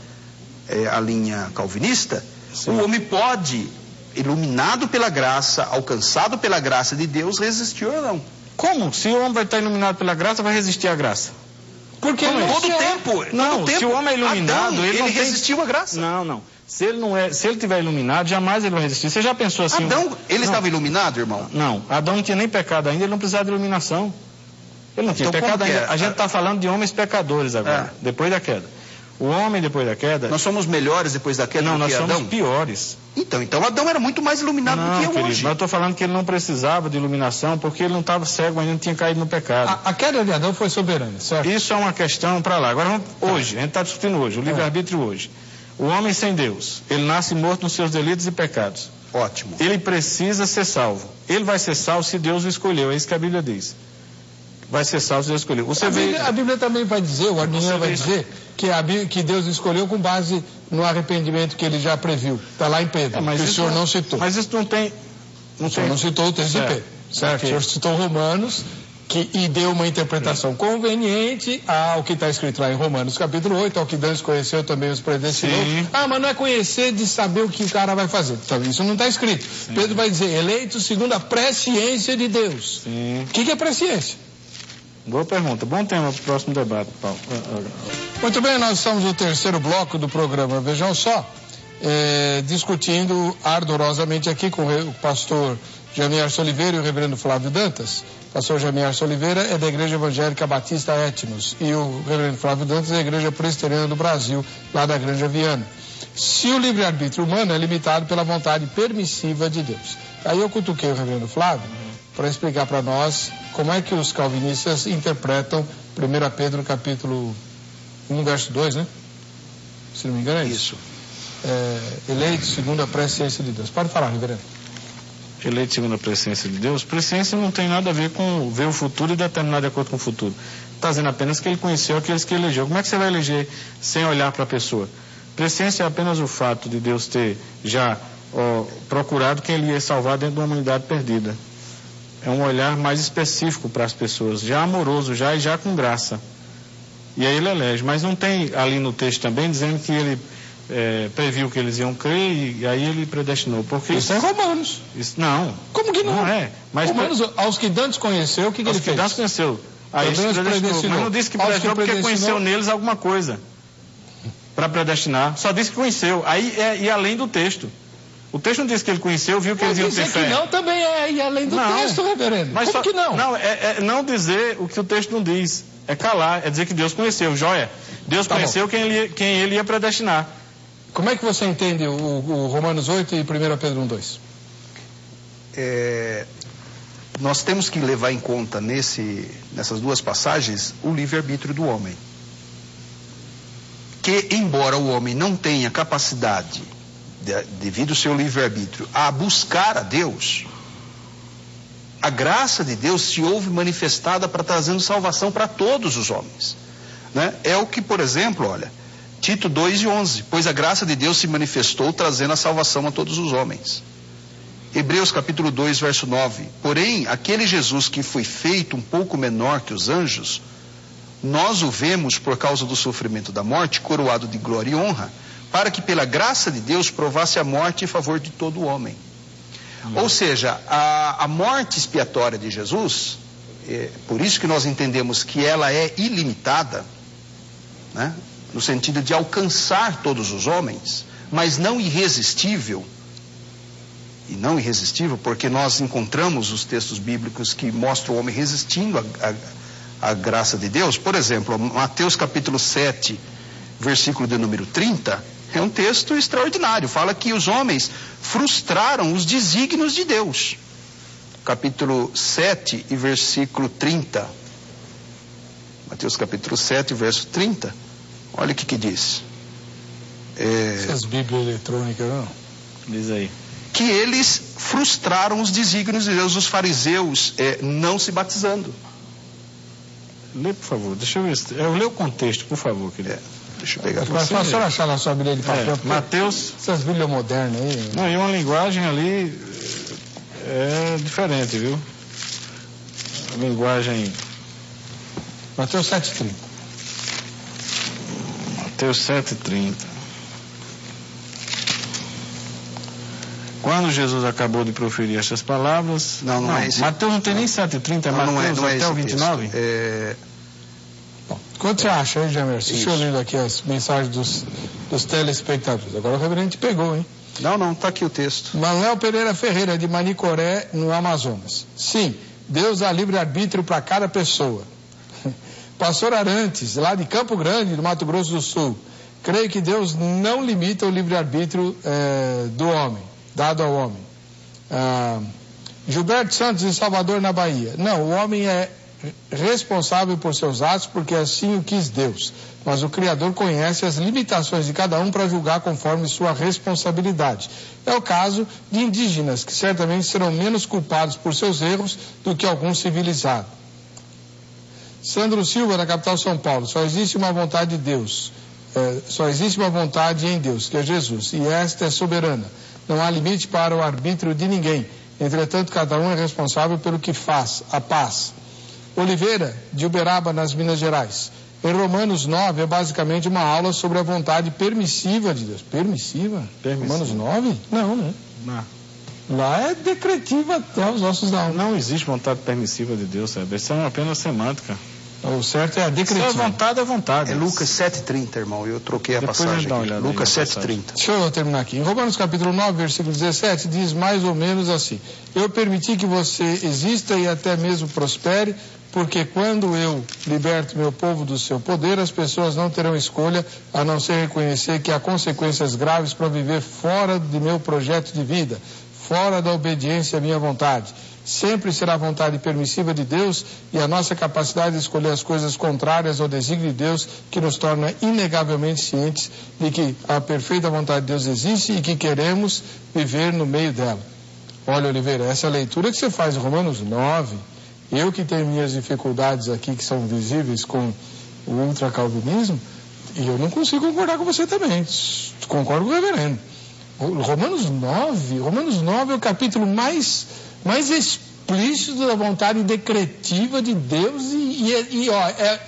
a linha calvinista, sim, o homem pode, iluminado pela graça, alcançado pela graça de Deus, resistir ou não. Como? Se o homem vai estar iluminado pela graça, vai resistir à graça? Porque todo tempo. Não, se o homem é iluminado, Adão, ele resistiu à graça. Não. Se ele estiver iluminado, jamais ele vai resistir. Você já pensou assim? Adão, ele estava iluminado, irmão? Não, Adão não tinha nem pecado ainda, ele não precisava de iluminação. Ele não tinha pecado ainda. A gente está falando de homens pecadores agora, depois da queda. O homem, depois da queda... Nós somos melhores depois da queda do que Adão? Não, nós somos piores. Então Adão era muito mais iluminado do que eu hoje. Mas eu estou falando que ele não precisava de iluminação, porque ele não estava cego ainda, não tinha caído no pecado. A queda de Adão foi soberana, certo? Isso é uma questão para lá. Agora, hoje, a gente está discutindo hoje, o livre-arbítrio hoje. O homem sem Deus, ele nasce morto nos seus delitos e pecados. Ótimo. Ele precisa ser salvo. Ele vai ser salvo se Deus o escolheu, é isso que a Bíblia diz. Vai ser salvo se Deus escolheu. A Bíblia também vai dizer, o arminiano vai dizer, que Deus escolheu com base no arrependimento que ele já previu. Está lá em Pedro, que o senhor não citou. Mas isso não tem... O senhor não citou o texto de Pedro, certo? O senhor citou Romanos, e deu uma interpretação conveniente ao que está escrito lá em Romanos capítulo 8, ao que Deus conheceu também os predestinou. Mas não é conhecer de saber o que o cara vai fazer. Então, isso não está escrito. Sim. Pedro vai dizer, eleitos segundo a presciência de Deus. O que é presciência? Boa pergunta. Bom tema para o próximo debate, Paulo. Muito bem, nós estamos no terceiro bloco do programa. Vejam só, discutindo ardorosamente aqui com o pastor Jamierson Oliveira e o reverendo Flávio Dantas. O pastor Jamierson Oliveira é da Igreja Evangélica Batista Etnos e o reverendo Flávio Dantas é da Igreja Presbiteriana do Brasil, lá da Granja Viana. Se o livre-arbítrio humano é limitado pela vontade permissiva de Deus. Aí eu cutuquei o reverendo Flávio para explicar para nós como é que os calvinistas interpretam 1 Pedro capítulo 1, verso 2, né? Se não me engano é isso. Eleitos segundo a presciência de Deus. Pode falar, reverendo. Eleito segundo a presciência de Deus. Presciência não tem nada a ver com ver o futuro e determinar de acordo com o futuro. Está dizendo apenas que ele conheceu aqueles que elegeu. Como é que você vai eleger sem olhar para a pessoa? Presciência é apenas o fato de Deus ter já procurado quem ele ia salvar dentro de uma humanidade perdida. É um olhar mais específico para as pessoas, já amoroso, já com graça. E aí ele elege. Mas não tem ali no texto também dizendo que ele previu que eles iam crer e aí ele predestinou. Porque isso é Romanos. Isso, não. Como que não? Não é. Mas Romanos, aos que dantes conheceu, o que ele fez? Aos que dantes conheceu. Aí ele predestinou. Mas não disse que predestinou porque conheceu neles alguma coisa para predestinar. Só disse que conheceu. Aí é ir além do texto. O texto não disse que ele conheceu, viu que eles iam ter fé. Que não também é ir além do texto, reverendo. Mas como que não? Não, é não dizer o que o texto não diz. É calar, é dizer que Deus conheceu. Joia. Deus conheceu quem ele ia predestinar. Como é que você entende o Romanos 8 e 1 Pedro 1:2? Nós temos que levar em conta nessas duas passagens o livre-arbítrio do homem. Que, embora o homem não tenha capacidade, devido ao seu livre-arbítrio, a buscar a Deus, a graça de Deus se houve manifestada para trazendo salvação para todos os homens. Né? É o que, por exemplo, olha, Tito 2:11, pois a graça de Deus se manifestou trazendo a salvação a todos os homens. Hebreus capítulo 2, verso 9, porém, aquele Jesus que foi feito um pouco menor que os anjos, nós o vemos por causa do sofrimento da morte, coroado de glória e honra, para que pela graça de Deus provasse a morte em favor de todo o homem. Ou seja, a morte expiatória de Jesus, por isso que nós entendemos que ela é ilimitada, né? No sentido de alcançar todos os homens, mas não irresistível. E não irresistível porque nós encontramos os textos bíblicos que mostram o homem resistindo à graça de Deus. Por exemplo, Mateus capítulo 7, versículo de número 30, é um texto extraordinário. Fala que os homens frustraram os desígnios de Deus. Capítulo 7 e versículo 30. Mateus capítulo 7, verso 30. Olha o que diz. Essas bíblias eletrônicas, não? Diz aí. Que eles frustraram os desígnios de Deus, os fariseus não se batizando. Lê, por favor, deixa eu ver. Eu leio o contexto, por favor, querido. Deixa eu pegar. Mas só a senhora achar na sua Bíblia de papel. Mateus. Essas Bíblias modernas aí. Não, e uma linguagem ali diferente, viu? A linguagem. Mateus 7:30. Mateus 7:30. Quando Jesus acabou de proferir estas palavras... Não é esse. Mateus não tem nem 7:30, é Mateus não é até o 29? Bom, quanto você acha aí, Jamerson? Deixa eu lendo aqui as mensagens dos telespectadores. Agora o reverendo te pegou, hein? Não, está aqui o texto. Manuel Pereira Ferreira, de Manicoré, no Amazonas. Sim, Deus dá livre-arbítrio para cada pessoa. Pastor Arantes, lá de Campo Grande, no Mato Grosso do Sul. Creio que Deus não limita o livre-arbítrio do homem, dado ao homem. Gilberto Santos, de Salvador, na Bahia. Não, o homem é responsável por seus atos porque assim o quis Deus. Mas o Criador conhece as limitações de cada um para julgar conforme sua responsabilidade. É o caso de indígenas, que certamente serão menos culpados por seus erros do que alguns civilizados. Sandro Silva, na capital São Paulo. Só existe uma vontade de Deus. Só existe uma vontade em Deus, que é Jesus. E esta é soberana. Não há limite para o arbítrio de ninguém. Entretanto, cada um é responsável pelo que faz. A paz. Oliveira, de Uberaba, nas Minas Gerais. Em Romanos 9 é basicamente uma aula sobre a vontade permissiva de Deus. Permissiva? Romanos 9? Não, né? Não. Lá é decretiva até os ossos da alma. Não existe vontade permissiva de Deus, sabe? Isso é apenas semântica. O certo é a decretiva. Se é vontade, é vontade. É Lucas 7,30, irmão. Eu troquei a passagem aqui. Lucas 7,30. Deixa eu terminar aqui. Em Romanos capítulo 9, versículo 17, diz mais ou menos assim: eu permiti que você exista e até mesmo prospere, porque quando eu liberto meu povo do seu poder, as pessoas não terão escolha a não ser reconhecer que há consequências graves para viver fora de meu projeto de vida, fora da obediência à minha vontade. Sempre será a vontade permissiva de Deus e a nossa capacidade de escolher as coisas contrárias ao desígnio de Deus que nos torna inegavelmente cientes de que a perfeita vontade de Deus existe e que queremos viver no meio dela. Olha, Oliveira, essa leitura que você faz em Romanos 9, eu que tenho minhas dificuldades aqui que são visíveis com o ultracalvinismo, e eu não consigo concordar com você também. Concordo com o reverendo. Romanos 9 é o capítulo mais explícito da vontade decretiva de Deus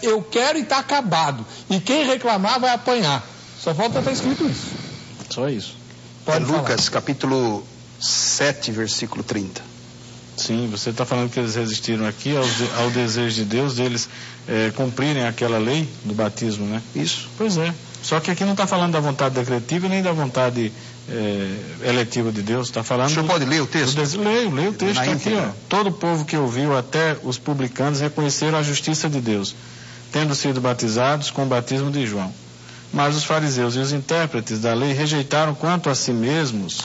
eu quero e está acabado. E quem reclamar vai apanhar. Só falta estar escrito isso. Só isso. Pode falar. Lucas, capítulo 7, versículo 30. Sim, você está falando que eles resistiram aqui ao desejo de Deus, deles cumprirem aquela lei do batismo, né? Isso. Pois é. Só que aqui não está falando da vontade decretiva nem da vontade eletiva de Deus, está falando... O senhor pode ler o texto? Leio o texto aqui, ó. Todo o povo que ouviu, até os publicanos, reconheceram a justiça de Deus, tendo sido batizados com o batismo de João. Mas os fariseus e os intérpretes da lei rejeitaram quanto a si mesmos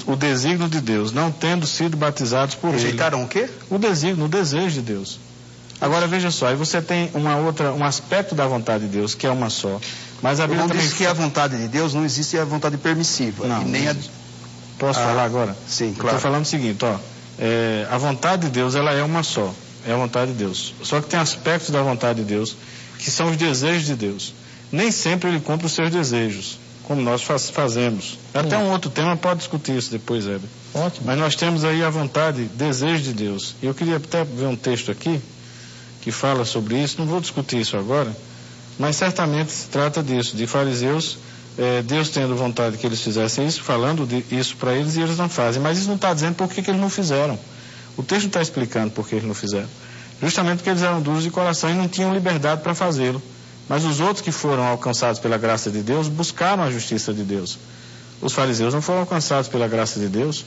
o desígnio de Deus, não tendo sido batizados por ele. Rejeitaram o quê? O desejo de Deus. Agora veja só, aí você tem um aspecto da vontade de Deus, que é uma só. Mas a Bíblia também diz que a vontade de Deus não existe a vontade permissiva. Não, e nem a... Posso falar agora? Sim, claro. Estou falando o seguinte, ó. A vontade de Deus, ela é uma só. É a vontade de Deus. Só que tem aspectos da vontade de Deus, que são os desejos de Deus. Nem sempre ele cumpre os seus desejos, como nós fazemos. Até um outro tema pode discutir isso depois, Heber. Ótimo. Mas nós temos aí a vontade, desejo de Deus. E eu queria até ver um texto aqui, que fala sobre isso. Não vou discutir isso agora, mas certamente se trata disso, de fariseus, Deus tendo vontade que eles fizessem isso, falando isso para eles, e eles não fazem. Mas isso não está dizendo por que eles não fizeram. O texto não está explicando por que eles não fizeram. Justamente porque eles eram duros de coração e não tinham liberdade para fazê-lo. Mas os outros que foram alcançados pela graça de Deus buscaram a justiça de Deus. Os fariseus não foram alcançados pela graça de Deus.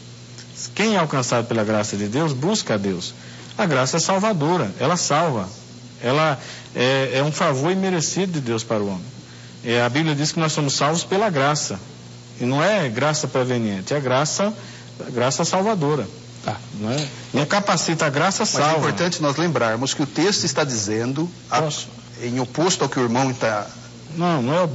Quem é alcançado pela graça de Deus busca a Deus. A graça é salvadora, ela salva. Ela é um favor imerecido de Deus para o homem. A Bíblia diz que nós somos salvos pela graça. E não é graça preveniente, é graça salvadora. Tá. Não capacita, a graça salva. Mas é importante nós lembrarmos que o texto está dizendo, em oposto ao que o irmão está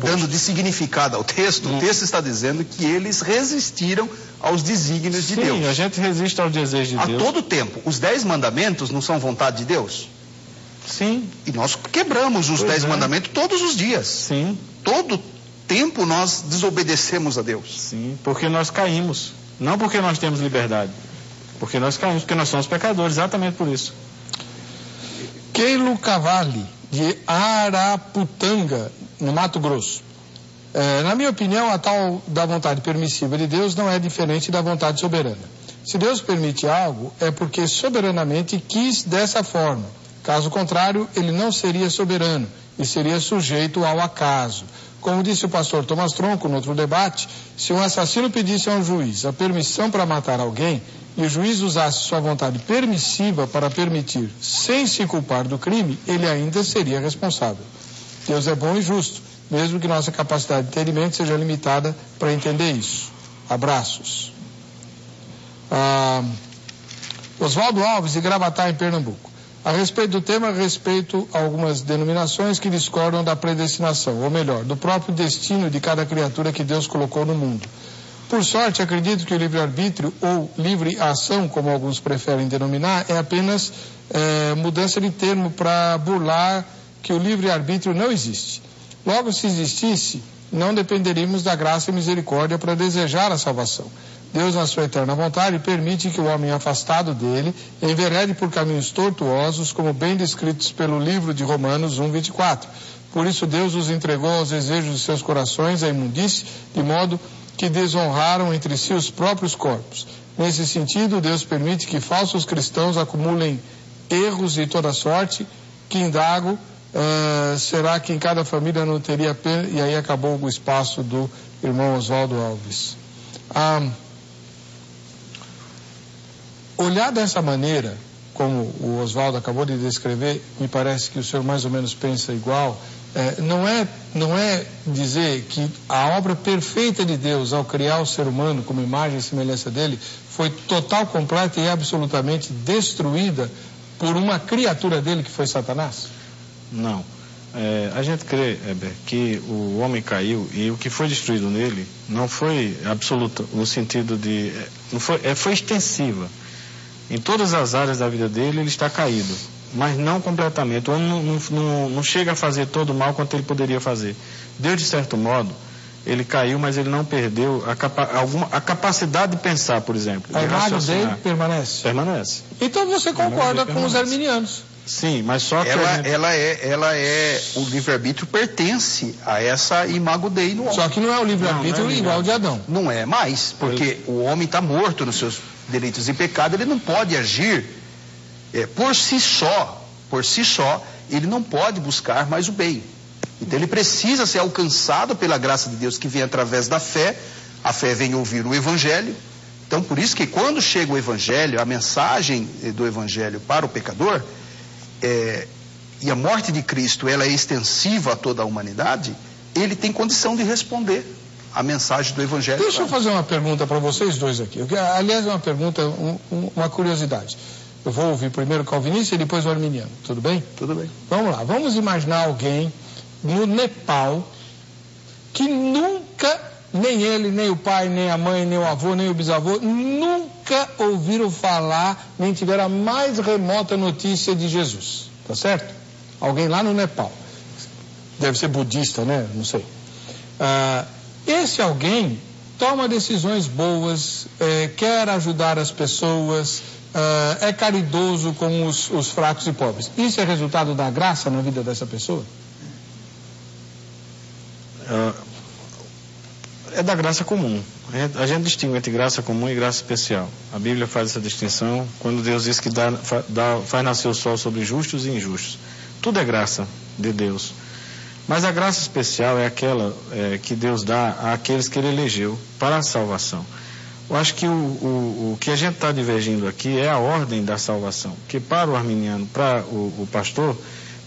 dando de significado ao texto, o texto está dizendo que eles resistiram aos desígnios de Deus. Sim, a gente resiste ao desejo de Deus. A todo tempo. Os 10 mandamentos não são vontade de Deus? Sim. E nós quebramos os 10 mandamentos todos os dias. Sim. Todo tempo nós desobedecemos a Deus. Sim, porque nós caímos. Não porque nós temos liberdade. Porque nós caímos, porque nós somos pecadores, exatamente por isso. Keilo Cavalli, de Araputanga, no Mato Grosso. Na minha opinião, a tal da vontade permissiva de Deus não é diferente da vontade soberana. Se Deus permite algo, é porque soberanamente quis dessa forma. Caso contrário, ele não seria soberano e seria sujeito ao acaso. Como disse o pastor Thomas Tronco no outro debate, se um assassino pedisse a um juiz a permissão para matar alguém e o juiz usasse sua vontade permissiva para permitir, sem se culpar do crime, ele ainda seria responsável. Deus é bom e justo, mesmo que nossa capacidade de entendimento seja limitada para entender isso. Abraços. Oswaldo Alves, de Gravatá, em Pernambuco. A respeito do tema, respeito a algumas denominações que discordam da predestinação, ou melhor, do próprio destino de cada criatura que Deus colocou no mundo. Por sorte, acredito que o livre-arbítrio, ou livre ação, como alguns preferem denominar, é apenas mudança de termo para burlar que o livre-arbítrio não existe. Logo, se existisse, não dependeríamos da graça e misericórdia para desejar a salvação. Deus, na sua eterna vontade, permite que o homem afastado dele enverede por caminhos tortuosos, como bem descritos pelo livro de Romanos 1:24. Por isso Deus os entregou aos desejos de seus corações, à imundície, de modo que desonraram entre si os próprios corpos. Nesse sentido, Deus permite que falsos cristãos acumulem erros de toda sorte, que indago, será que em cada família não teria pena? E aí acabou o espaço do irmão Oswaldo Alves. Olhar dessa maneira, como o Oswaldo acabou de descrever, me parece que o senhor mais ou menos pensa igual. Não é dizer que a obra perfeita de Deus ao criar o ser humano como imagem e semelhança dele foi total, completa e absolutamente destruída por uma criatura dele que foi Satanás? Não. A gente crê, Heber, que o homem caiu e o que foi destruído nele não foi absoluto no sentido de... foi extensiva. Em todas as áreas da vida dele ele está caído, mas não completamente. O homem não chega a fazer todo o mal quanto ele poderia fazer. Deus, de certo modo, ele caiu, mas ele não perdeu a capacidade de pensar, por exemplo. A imagem dele permanece? Permanece. Então você concorda com os arminianos? Sim, mas só que... Ela é o livre-arbítrio pertence a essa imago Dei no homem. Só que não é o livre-arbítrio igual ao de Adão. Não é mais, porque o homem está morto nos seus delitos e pecados, ele não pode agir por si só, ele não pode buscar mais o bem. Então ele precisa ser alcançado pela graça de Deus que vem através da fé. A fé vem ouvir o Evangelho. Então por isso que quando chega o Evangelho, a mensagem do Evangelho para o pecador, e a morte de Cristo ela é extensiva a toda a humanidade, ele tem condição de responder a mensagem do Evangelho. Deixa eu fazer uma pergunta para vocês dois aqui. Aliás, é uma pergunta, uma curiosidade. Eu vou ouvir primeiro o calvinista e depois o arminiano. Tudo bem? Tudo bem. Vamos lá. Vamos imaginar alguém no Nepal que nunca, nem ele, nem o pai, nem a mãe, nem o avô, nem o bisavô, nunca ouviram falar, nem tiveram a mais remota notícia de Jesus. Tá certo? Alguém lá no Nepal. Deve ser budista, né? Não sei. Esse alguém toma decisões boas, quer ajudar as pessoas, é caridoso com os fracos e pobres. Isso é resultado da graça na vida dessa pessoa? É da graça comum. A gente distingue entre graça comum e graça especial. A Bíblia faz essa distinção quando Deus diz que faz nascer o sol sobre justos e injustos. Tudo é graça de Deus. Mas a graça especial é aquela que Deus dá àqueles que Ele elegeu para a salvação. Eu acho que o que a gente está divergindo aqui é a ordem da salvação. Que para o arminiano, para o pastor,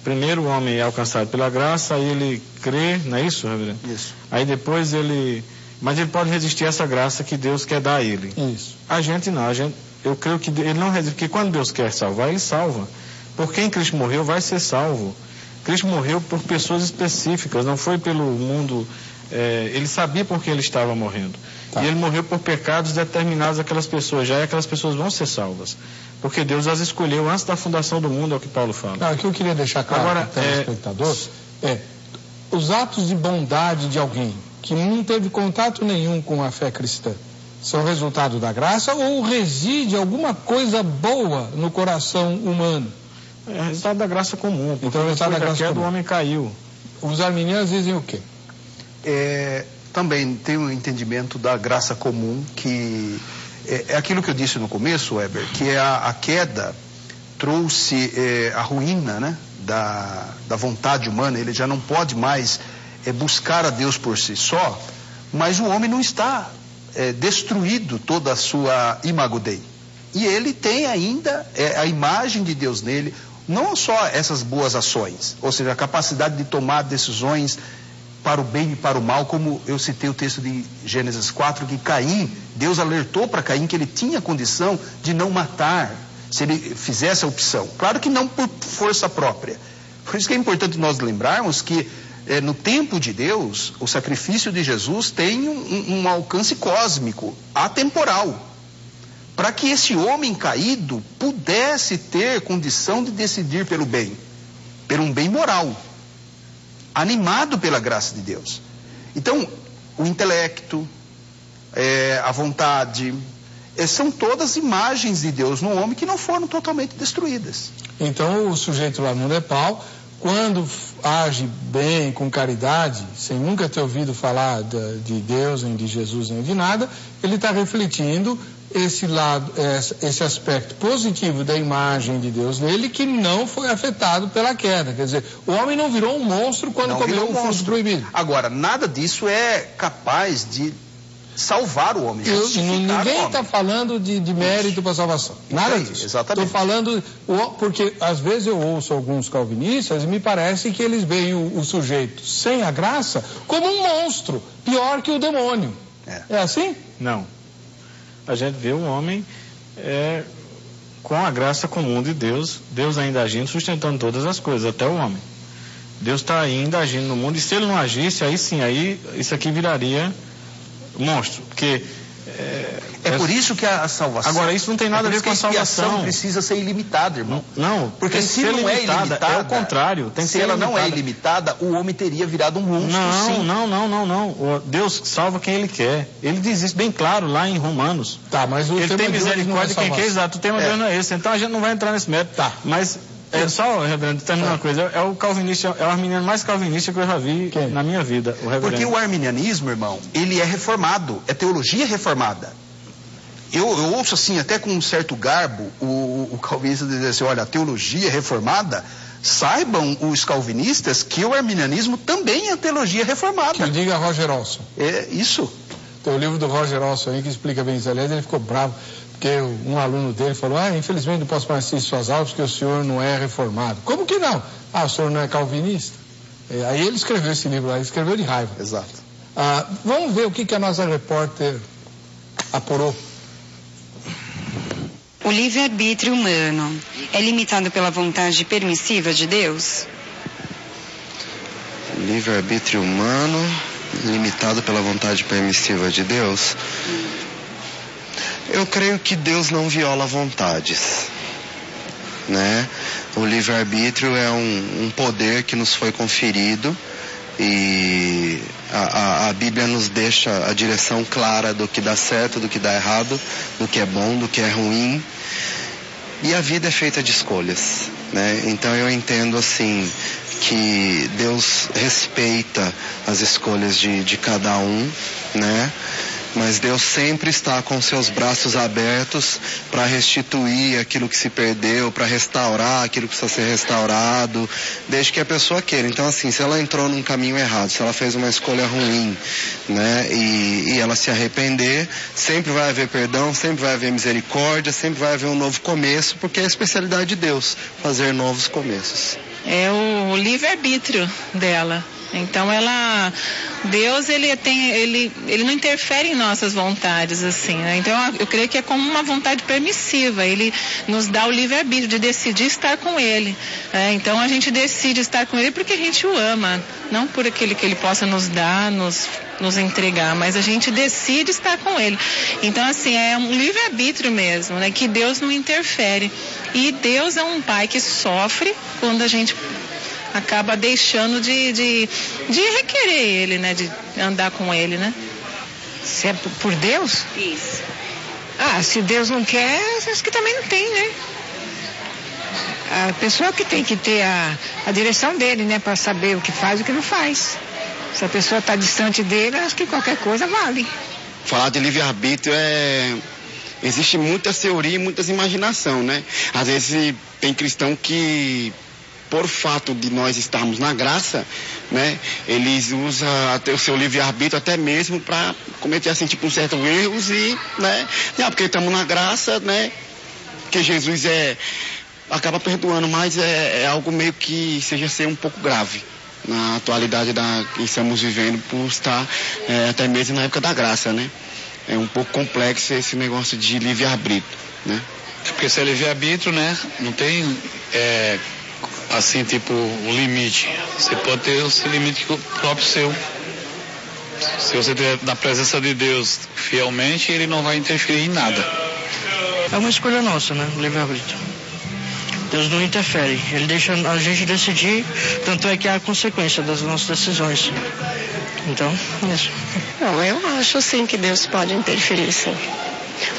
primeiro o homem é alcançado pela graça, aí ele crê, não é isso, reverendo? Isso. Aí depois mas ele pode resistir a essa graça que Deus quer dar a ele. Isso. A gente não, eu creio que ele não resiste, porque quando Deus quer salvar, Ele salva. Por quem Cristo morreu, vai ser salvo. Cristo morreu por pessoas específicas, não foi pelo mundo. Ele sabia por que ele estava morrendo. Tá. E ele morreu por pecados determinados àquelas pessoas. Já aquelas pessoas vão ser salvas. Porque Deus as escolheu antes da fundação do mundo, é o que Paulo fala. Não, o que eu queria deixar claro para o telespectador os atos de bondade de alguém que não teve contato nenhum com a fé cristã são resultado da graça ou reside alguma coisa boa no coração humano? É resultado da graça comum. Então é resultado da graça comum. O homem caiu. Os arminianos dizem o quê? Também tem um entendimento da graça comum, que é aquilo que eu disse no começo, Weber, que a queda trouxe a ruína, né, da vontade humana. Ele já não pode mais buscar a Deus por si só, mas o homem não está destruído toda a sua imago Dei. E ele tem ainda a imagem de Deus nele, não só essas boas ações, ou seja, a capacidade de tomar decisões para o bem e para o mal, como eu citei o texto de Gênesis 4, que Caim, Deus alertou para Caim que ele tinha condição de não matar, se ele fizesse a opção. Claro que não por força própria. Por isso que é importante nós lembrarmos que no tempo de Deus, o sacrifício de Jesus tem um alcance cósmico, atemporal, para que esse homem caído pudesse ter condição de decidir pelo bem, por um bem moral, animado pela graça de Deus. Então, o intelecto, a vontade, são todas imagens de Deus no homem que não foram totalmente destruídas. Então o sujeito lá no Nepal, quando age bem, com caridade, sem nunca ter ouvido falar de Deus, nem de Jesus, nem de nada, ele está refletindo esse lado, esse aspecto positivo da imagem de Deus nele, que não foi afetado pela queda. Quer dizer, o homem não virou um monstro quando comeu um fruto proibido. Agora, nada disso é capaz de salvar o homem. Ninguém está falando de mérito para salvação. Nada disso. Exatamente. Estou falando, porque às vezes eu ouço alguns calvinistas e me parece que eles veem o sujeito sem a graça como um monstro, pior que o demônio. É assim? Não. A gente vê o homem com a graça comum de Deus, Deus ainda agindo, sustentando todas as coisas, até o homem. Deus está ainda agindo no mundo, e se ele não agisse, aí sim, aí isso aqui viraria monstro, porque por isso que a salvação... Agora, isso não tem nada a ver com a salvação. A expiação precisa ser ilimitada, irmão. Não, porque se não é ilimitada, é o contrário. Se ela não é ilimitada, o homem teria virado um monstro. Não. Deus salva quem Ele quer. Ele diz isso bem claro lá em Romanos. Tá, mas o Ele tem misericórdia de quem quer, exato. O tema de Deus não é esse. Então a gente não vai entrar nesse mérito. Tá. Mas... só, reverendo, terminar uma coisa, é o calvinista, é o arminiano mais calvinista que eu já vi na minha vida, o reverendo. Porque o arminianismo, irmão, ele é reformado, é teologia reformada. Eu ouço assim, até com um certo garbo, o calvinista dizer assim, olha, a teologia reformada, saibam os calvinistas que o arminianismo também é teologia reformada. Que diga Roger Olson. É isso. Tem o livro do Roger Olson aí que explica bem isso. Aliás, ele ficou bravo. Porque um aluno dele falou, infelizmente não posso mais assistir suas aulas porque o senhor não é reformado. Como que não? O senhor não é calvinista? Aí ele escreveu esse livro lá, ele escreveu de raiva. Exato. Vamos ver o que a nossa repórter apurou. O livre-arbítrio humano é limitado pela vontade permissiva de Deus? O livre-arbítrio humano limitado pela vontade permissiva de Deus? Eu creio que Deus não viola vontades, né? O livre-arbítrio é um poder que nos foi conferido e a Bíblia nos deixa a direção clara do que dá certo, do que dá errado, do que é bom, do que é ruim. E a vida é feita de escolhas, né? Então eu entendo assim que Deus respeita as escolhas de cada um, né? Mas Deus sempre está com seus braços abertos para restituir aquilo que se perdeu, para restaurar aquilo que precisa ser restaurado, desde que a pessoa queira. Então, assim, se ela entrou num caminho errado, se ela fez uma escolha ruim, né, e ela se arrepender, sempre vai haver perdão, sempre vai haver misericórdia, sempre vai haver um novo começo, porque é a especialidade de Deus, fazer novos começos. É o livre-arbítrio dela. Então Deus ele não interfere em nossas vontades assim, né? Então eu creio que é como uma vontade permissiva. Ele nos dá o livre-arbítrio de decidir estar com Ele. Então a gente decide estar com Ele porque a gente o ama, não por aquele que Ele possa nos dar, nos entregar, mas a gente decide estar com Ele. Então assim, é um livre-arbítrio mesmo, né? Que Deus não interfere. E Deus é um Pai que sofre quando a gente acaba deixando de requerer Ele, né? De andar com Ele, né? Se é por Deus? Isso. Se Deus não quer, acho que também não tem, né? A pessoa que tem que ter a direção dele, né? Para saber o que faz e o que não faz. Se a pessoa está distante dele, acho que qualquer coisa vale. Falar de livre-arbítrio existe muita teoria e muitas imaginação, né? Às vezes tem cristão que, por fato de nós estarmos na graça, né, eles usam até o seu livre-arbítrio até mesmo para cometer assim, tipo, um certo erros e, né, porque estamos na graça, né, que Jesus acaba perdoando, mas é algo meio que seja ser um pouco grave na atualidade que estamos vivendo por estar até mesmo na época da graça, né. É um pouco complexo esse negócio de livre-arbítrio, né. Porque se é livre-arbítrio, né, não tem assim, tipo, um limite. Você pode ter o seu limite próprio seu. Se você estiver na presença de Deus fielmente, Ele não vai interferir em nada. É uma escolha nossa, né? O livre-arbítrio. Deus não interfere, Ele deixa a gente decidir, tanto é que há a consequência das nossas decisões. Então, isso. Não, eu acho sim que Deus pode interferir, sim.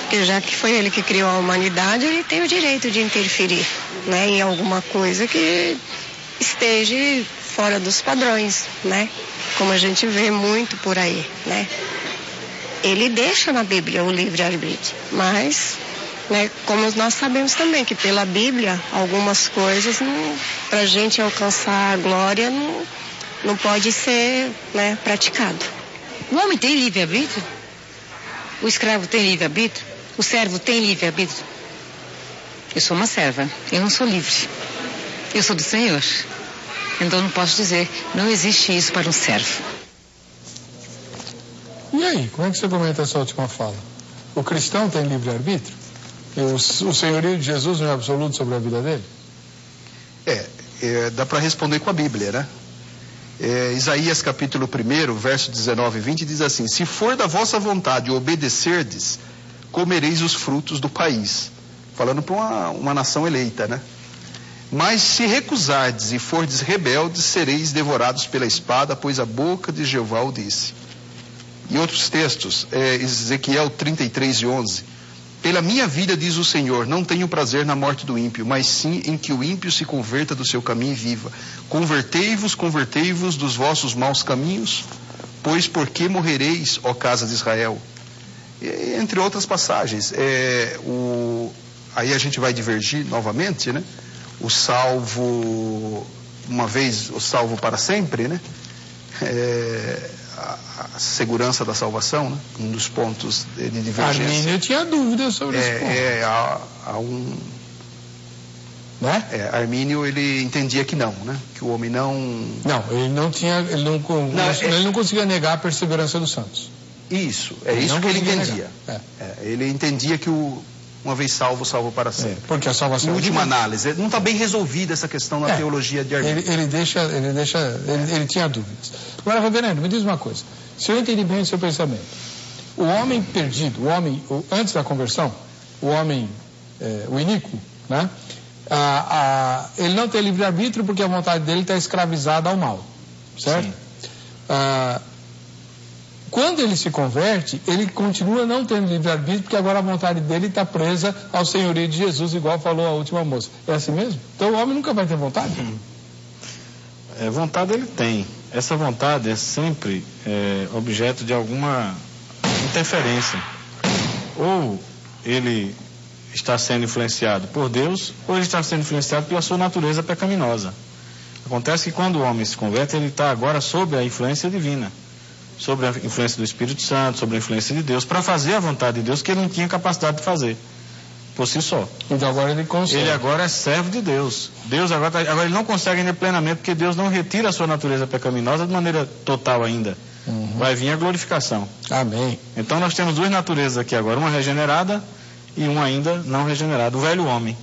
Porque já que foi Ele que criou a humanidade, Ele tem o direito de interferir, né, em alguma coisa que esteja fora dos padrões, né? Como a gente vê muito por aí, né? Ele deixa na Bíblia o livre-arbítrio, mas, né, como nós sabemos também que pela Bíblia, algumas coisas, para a gente alcançar a glória, não pode ser, né, praticado. O homem tem livre-arbítrio? O escravo tem livre-arbítrio? O servo tem livre-arbítrio? Eu sou uma serva, eu não sou livre. Eu sou do Senhor. Então não posso dizer, não existe isso para um servo. E aí, como é que você comenta essa última fala? O cristão tem livre-arbítrio? O senhorio de Jesus não é absoluto sobre a vida dele? Dá para responder com a Bíblia, né? Isaías capítulo 1, verso 19 e 20 diz assim: se for da vossa vontade obedecerdes, comereis os frutos do país. Falando para uma nação eleita, né? Mas se recusardes e fordes rebeldes, sereis devorados pela espada, pois a boca de Jeová o disse. E outros textos, Ezequiel 33 e 11. Pela minha vida, diz o Senhor, não tenho prazer na morte do ímpio, mas sim em que o ímpio se converta do seu caminho e viva. Convertei-vos dos vossos maus caminhos, pois por que morrereis, ó casa de Israel? E, entre outras passagens. Aí a gente vai divergir novamente, né? O salvo, uma vez o salvo para sempre, né? A segurança da salvação, né? Um dos pontos de divergência. Armínio tinha dúvidas sobre esse ponto. Né? Armínio, ele entendia que não, né? Que o homem não... Não, ele não conseguia negar a perseverança dos santos. Isso, isso que ele entendia. Ele entendia que uma vez salvo para sempre. Porque a salvação... Em última análise, não está bem resolvida essa questão na teologia de Armínio. Ele tinha dúvidas. Agora, reverendo, me diz uma coisa. Se eu entendi bem o seu pensamento, o homem perdido, antes da conversão, o iníquo, né? Ele não tem livre-arbítrio porque a vontade dele está escravizada ao mal, certo? Quando ele se converte, ele continua não tendo livre-arbítrio, porque agora a vontade dele está presa ao senhorio de Jesus, igual falou a última moça. É assim mesmo? Então o homem nunca vai ter vontade? Vontade ele tem. Essa vontade é sempre objeto de alguma interferência. Ou ele está sendo influenciado por Deus, ou ele está sendo influenciado pela sua natureza pecaminosa. Acontece que quando o homem se converte, ele está agora sob a influência divina, sobre a influência do Espírito Santo, sobre a influência de Deus, para fazer a vontade de Deus que ele não tinha capacidade de fazer por si só. Então agora ele consegue. Ele agora é servo de Deus. Deus agora ele não consegue ainda plenamente, porque Deus não retira a sua natureza pecaminosa de maneira total ainda. Vai vir a glorificação. Amém. Então nós temos duas naturezas aqui agora, uma regenerada e uma ainda não regenerada, o velho homem.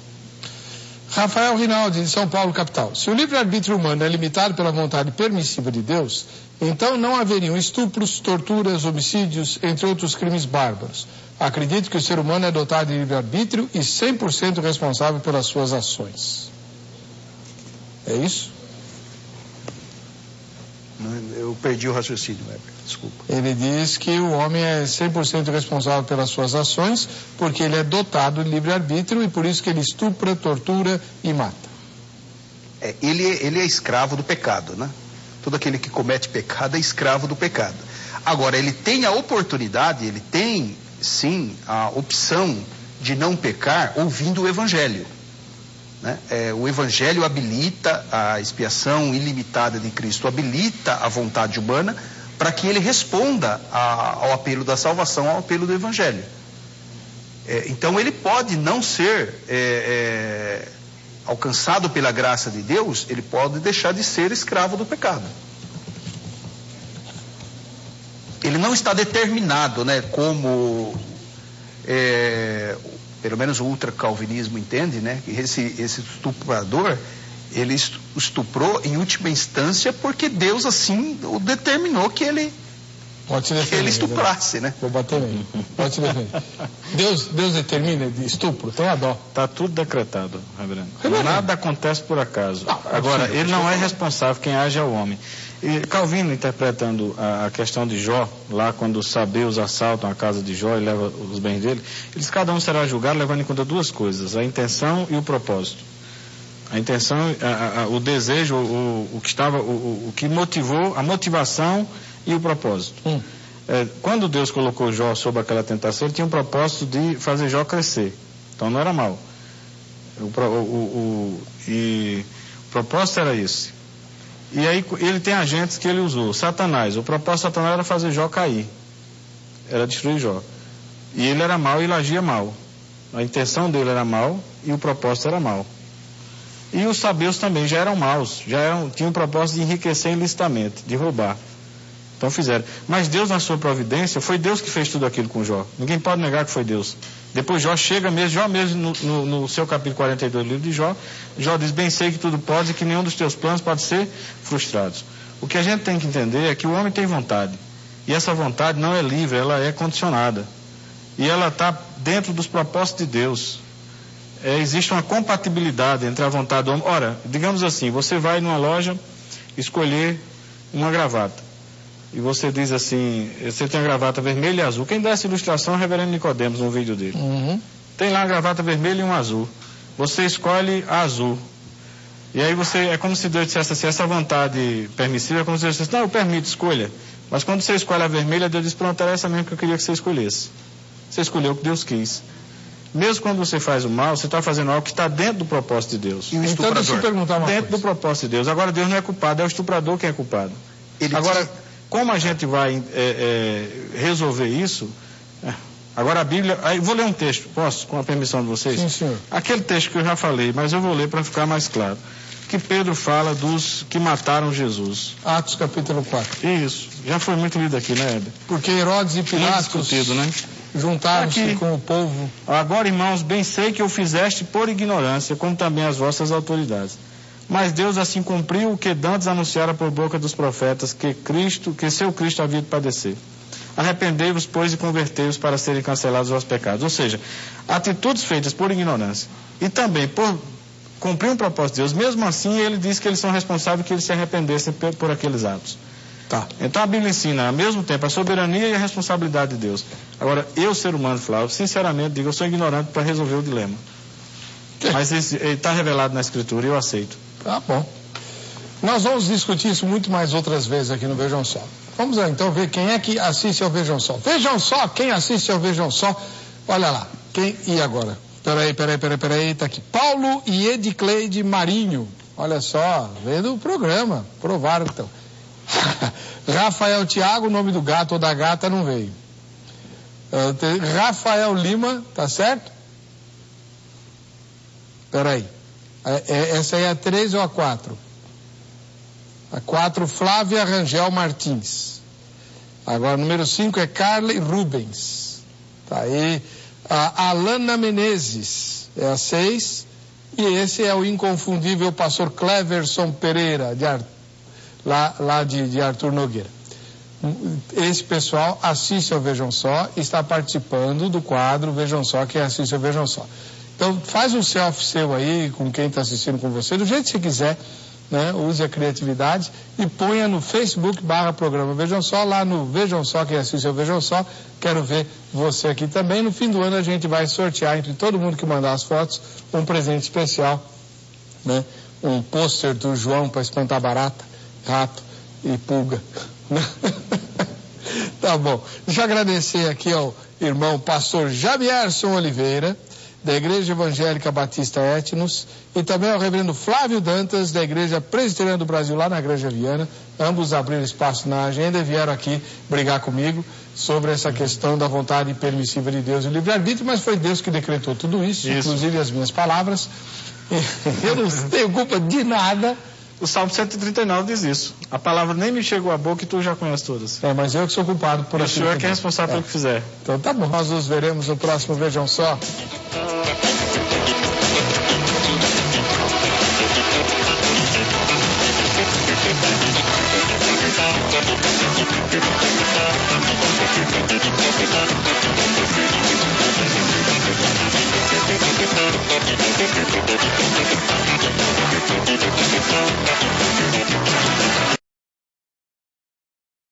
Rafael Rinaldi, de São Paulo, capital. Se o livre-arbítrio humano é limitado pela vontade permissiva de Deus, então não haveriam estupros, torturas, homicídios, entre outros crimes bárbaros. Acredito que o ser humano é dotado de livre-arbítrio e 100% responsável pelas suas ações. É isso? Eu perdi o raciocínio, desculpa. Ele diz que o homem é 100% responsável pelas suas ações, porque ele é dotado de livre-arbítrio e por isso que ele estupra, tortura e mata. Ele é escravo do pecado, né? Todo aquele que comete pecado é escravo do pecado. Agora, ele tem a oportunidade, ele tem, sim, a opção de não pecar ouvindo o Evangelho. Né? O Evangelho habilita a expiação ilimitada de Cristo, habilita a vontade humana para que ele responda ao apelo da salvação, ao apelo do Evangelho. Então ele pode não ser alcançado pela graça de Deus, ele pode deixar de ser escravo do pecado. Ele não está determinado, né, como pelo menos o ultracalvinismo entende, né, que esse estuprador, ele estuprou em última instância porque Deus assim o determinou que ele Pode se defender, que ele estuprasse, né? Vou bater nele. Pode se defender. Deus determina de estupro, tem a dó. Está tudo decretado, reverendo. Nada acontece por acaso. Não, agora, ele não é responsável, quem age é o homem. E Calvino, interpretando a questão de Jó, lá quando os sabeus assaltam a casa de Jó e levam os bens dele, eles cada um será julgado levando em conta duas coisas, a intenção e o propósito. A intenção, o desejo, o que motivou, a motivação e o propósito. Quando Deus colocou Jó sob aquela tentação, ele tinha um propósito de fazer Jó crescer. Então não era mal. O propósito era esse. E aí ele tem agentes que ele usou. Satanás. O propósito de Satanás era fazer Jó cair. Era destruir Jó. E ele era mau e ele agia mal. A intenção dele era mal e o propósito era mal. E os sabeus também já eram maus. Tinham o propósito de enriquecer ilicitamente, de roubar. Então fizeram. Mas Deus, na sua providência, foi Deus que fez tudo aquilo com Jó. Ninguém pode negar que foi Deus. Depois Jó mesmo no seu capítulo 42 do livro de Jó diz: bem sei que tudo pode e que nenhum dos teus planos pode ser frustrado. O que a gente tem que entender é que o homem tem vontade. E essa vontade não é livre, ela é condicionada. E ela está dentro dos propósitos de Deus. Existe uma compatibilidade entre a vontade do homem. Ora, digamos assim, você vai numa loja escolher uma gravata. E você diz assim, você tem a gravata vermelha e azul. Quem dá essa ilustração é o reverendo Nicodemos no vídeo dele. Tem lá a gravata vermelha e um azul. Você escolhe a azul. E aí é como se Deus dissesse assim, essa vontade permissiva, é como se Deus dissesse, não, eu permito, escolha. Mas quando você escolhe a vermelha, Deus diz, pronto, era essa mesmo que eu queria que você escolhesse. Você escolheu o que Deus quis. Mesmo quando você faz o mal, você está fazendo algo que está dentro do propósito de Deus. E o estuprador? Então, deixa eu perguntar uma dentro coisa. do propósito de Deus. Agora, Deus não é culpado, é o estuprador quem é culpado. Como a gente vai resolver isso? Agora a Bíblia... vou ler um texto, posso? Com a permissão de vocês? Sim, senhor. Aquele texto que eu já falei, mas eu vou ler para ficar mais claro. Que Pedro fala dos que mataram Jesus. Atos capítulo 4. Isso. Já foi muito lido aqui, né, Heber? Porque Herodes e Pilatos discutido, né? juntaram-se com o povo. Agora, irmãos, bem sei que o fizeste por ignorância, como também as vossas autoridades. Mas Deus assim cumpriu o que dantes anunciara por boca dos profetas, que seu Cristo havia de padecer. Arrependei-vos, pois, e convertei-vos para serem cancelados os vossos pecados. Ou seja, atitudes feitas por ignorância e também por cumprir um propósito de Deus. Mesmo assim, ele diz que eles são responsáveis que eles se arrependessem por aqueles atos. Tá. Então a Bíblia ensina ao mesmo tempo a soberania e a responsabilidade de Deus. Agora, eu, ser humano, Flávio, sinceramente digo, eu sou ignorante para resolver o dilema. Mas ele está revelado na Escritura e eu aceito. Tá bom. Nós vamos discutir isso muito mais outras vezes aqui no Vejam Só. Vamos lá, então ver quem é que assiste ao Vejam Só. Vejam só, quem assiste ao Vejam Só. Olha lá, e agora? Peraí, tá aqui. Paulo e Edicleide Marinho. Olha só, vendo o programa, provaram então. Rafael Thiago, o nome do gato ou da gata não veio. Rafael Lima, tá certo? Peraí. Essa aí é a 3 ou a 4? A 4, Flávia Rangel Martins. Agora, número 5 é Carly Rubens. Tá aí. A Alana Menezes é a 6. E esse é o inconfundível pastor Cleverson Pereira, lá de Arthur Nogueira. Esse pessoal assiste ao Vejam Só e está participando do quadro Vejam Só, quem assiste ao Vejam Só. Então, faz um selfie seu aí com quem está assistindo com você, do jeito que você quiser, né? Use a criatividade e ponha no Facebook/programa Vejam Só, lá no Vejam Só, quem assiste ao Vejam Só. Quero ver você aqui também. No fim do ano a gente vai sortear entre todo mundo que mandar as fotos um presente especial, né? Um pôster do João para espantar barata, rato e pulga. Tá bom. Deixa eu agradecer aqui ao irmão pastor Jamierson Oliveira, da Igreja Evangélica Batista Etnos, e também ao reverendo Flávio Dantas, da Igreja Presbiteriana do Brasil, lá na Granja Viana. Ambos abriram espaço na agenda e vieram aqui brigar comigo sobre essa questão da vontade permissiva de Deus e o livre-arbítrio, mas foi Deus que decretou tudo isso, inclusive as minhas palavras. Eu não tenho culpa de nada. O Salmo 139 diz isso. A palavra nem me chegou à boca e tu já conheces todas. Mas eu que sou culpado por aquilo. O senhor é que é responsável pelo que fizer. Então tá bom. Nós nos veremos no próximo Vejam Só.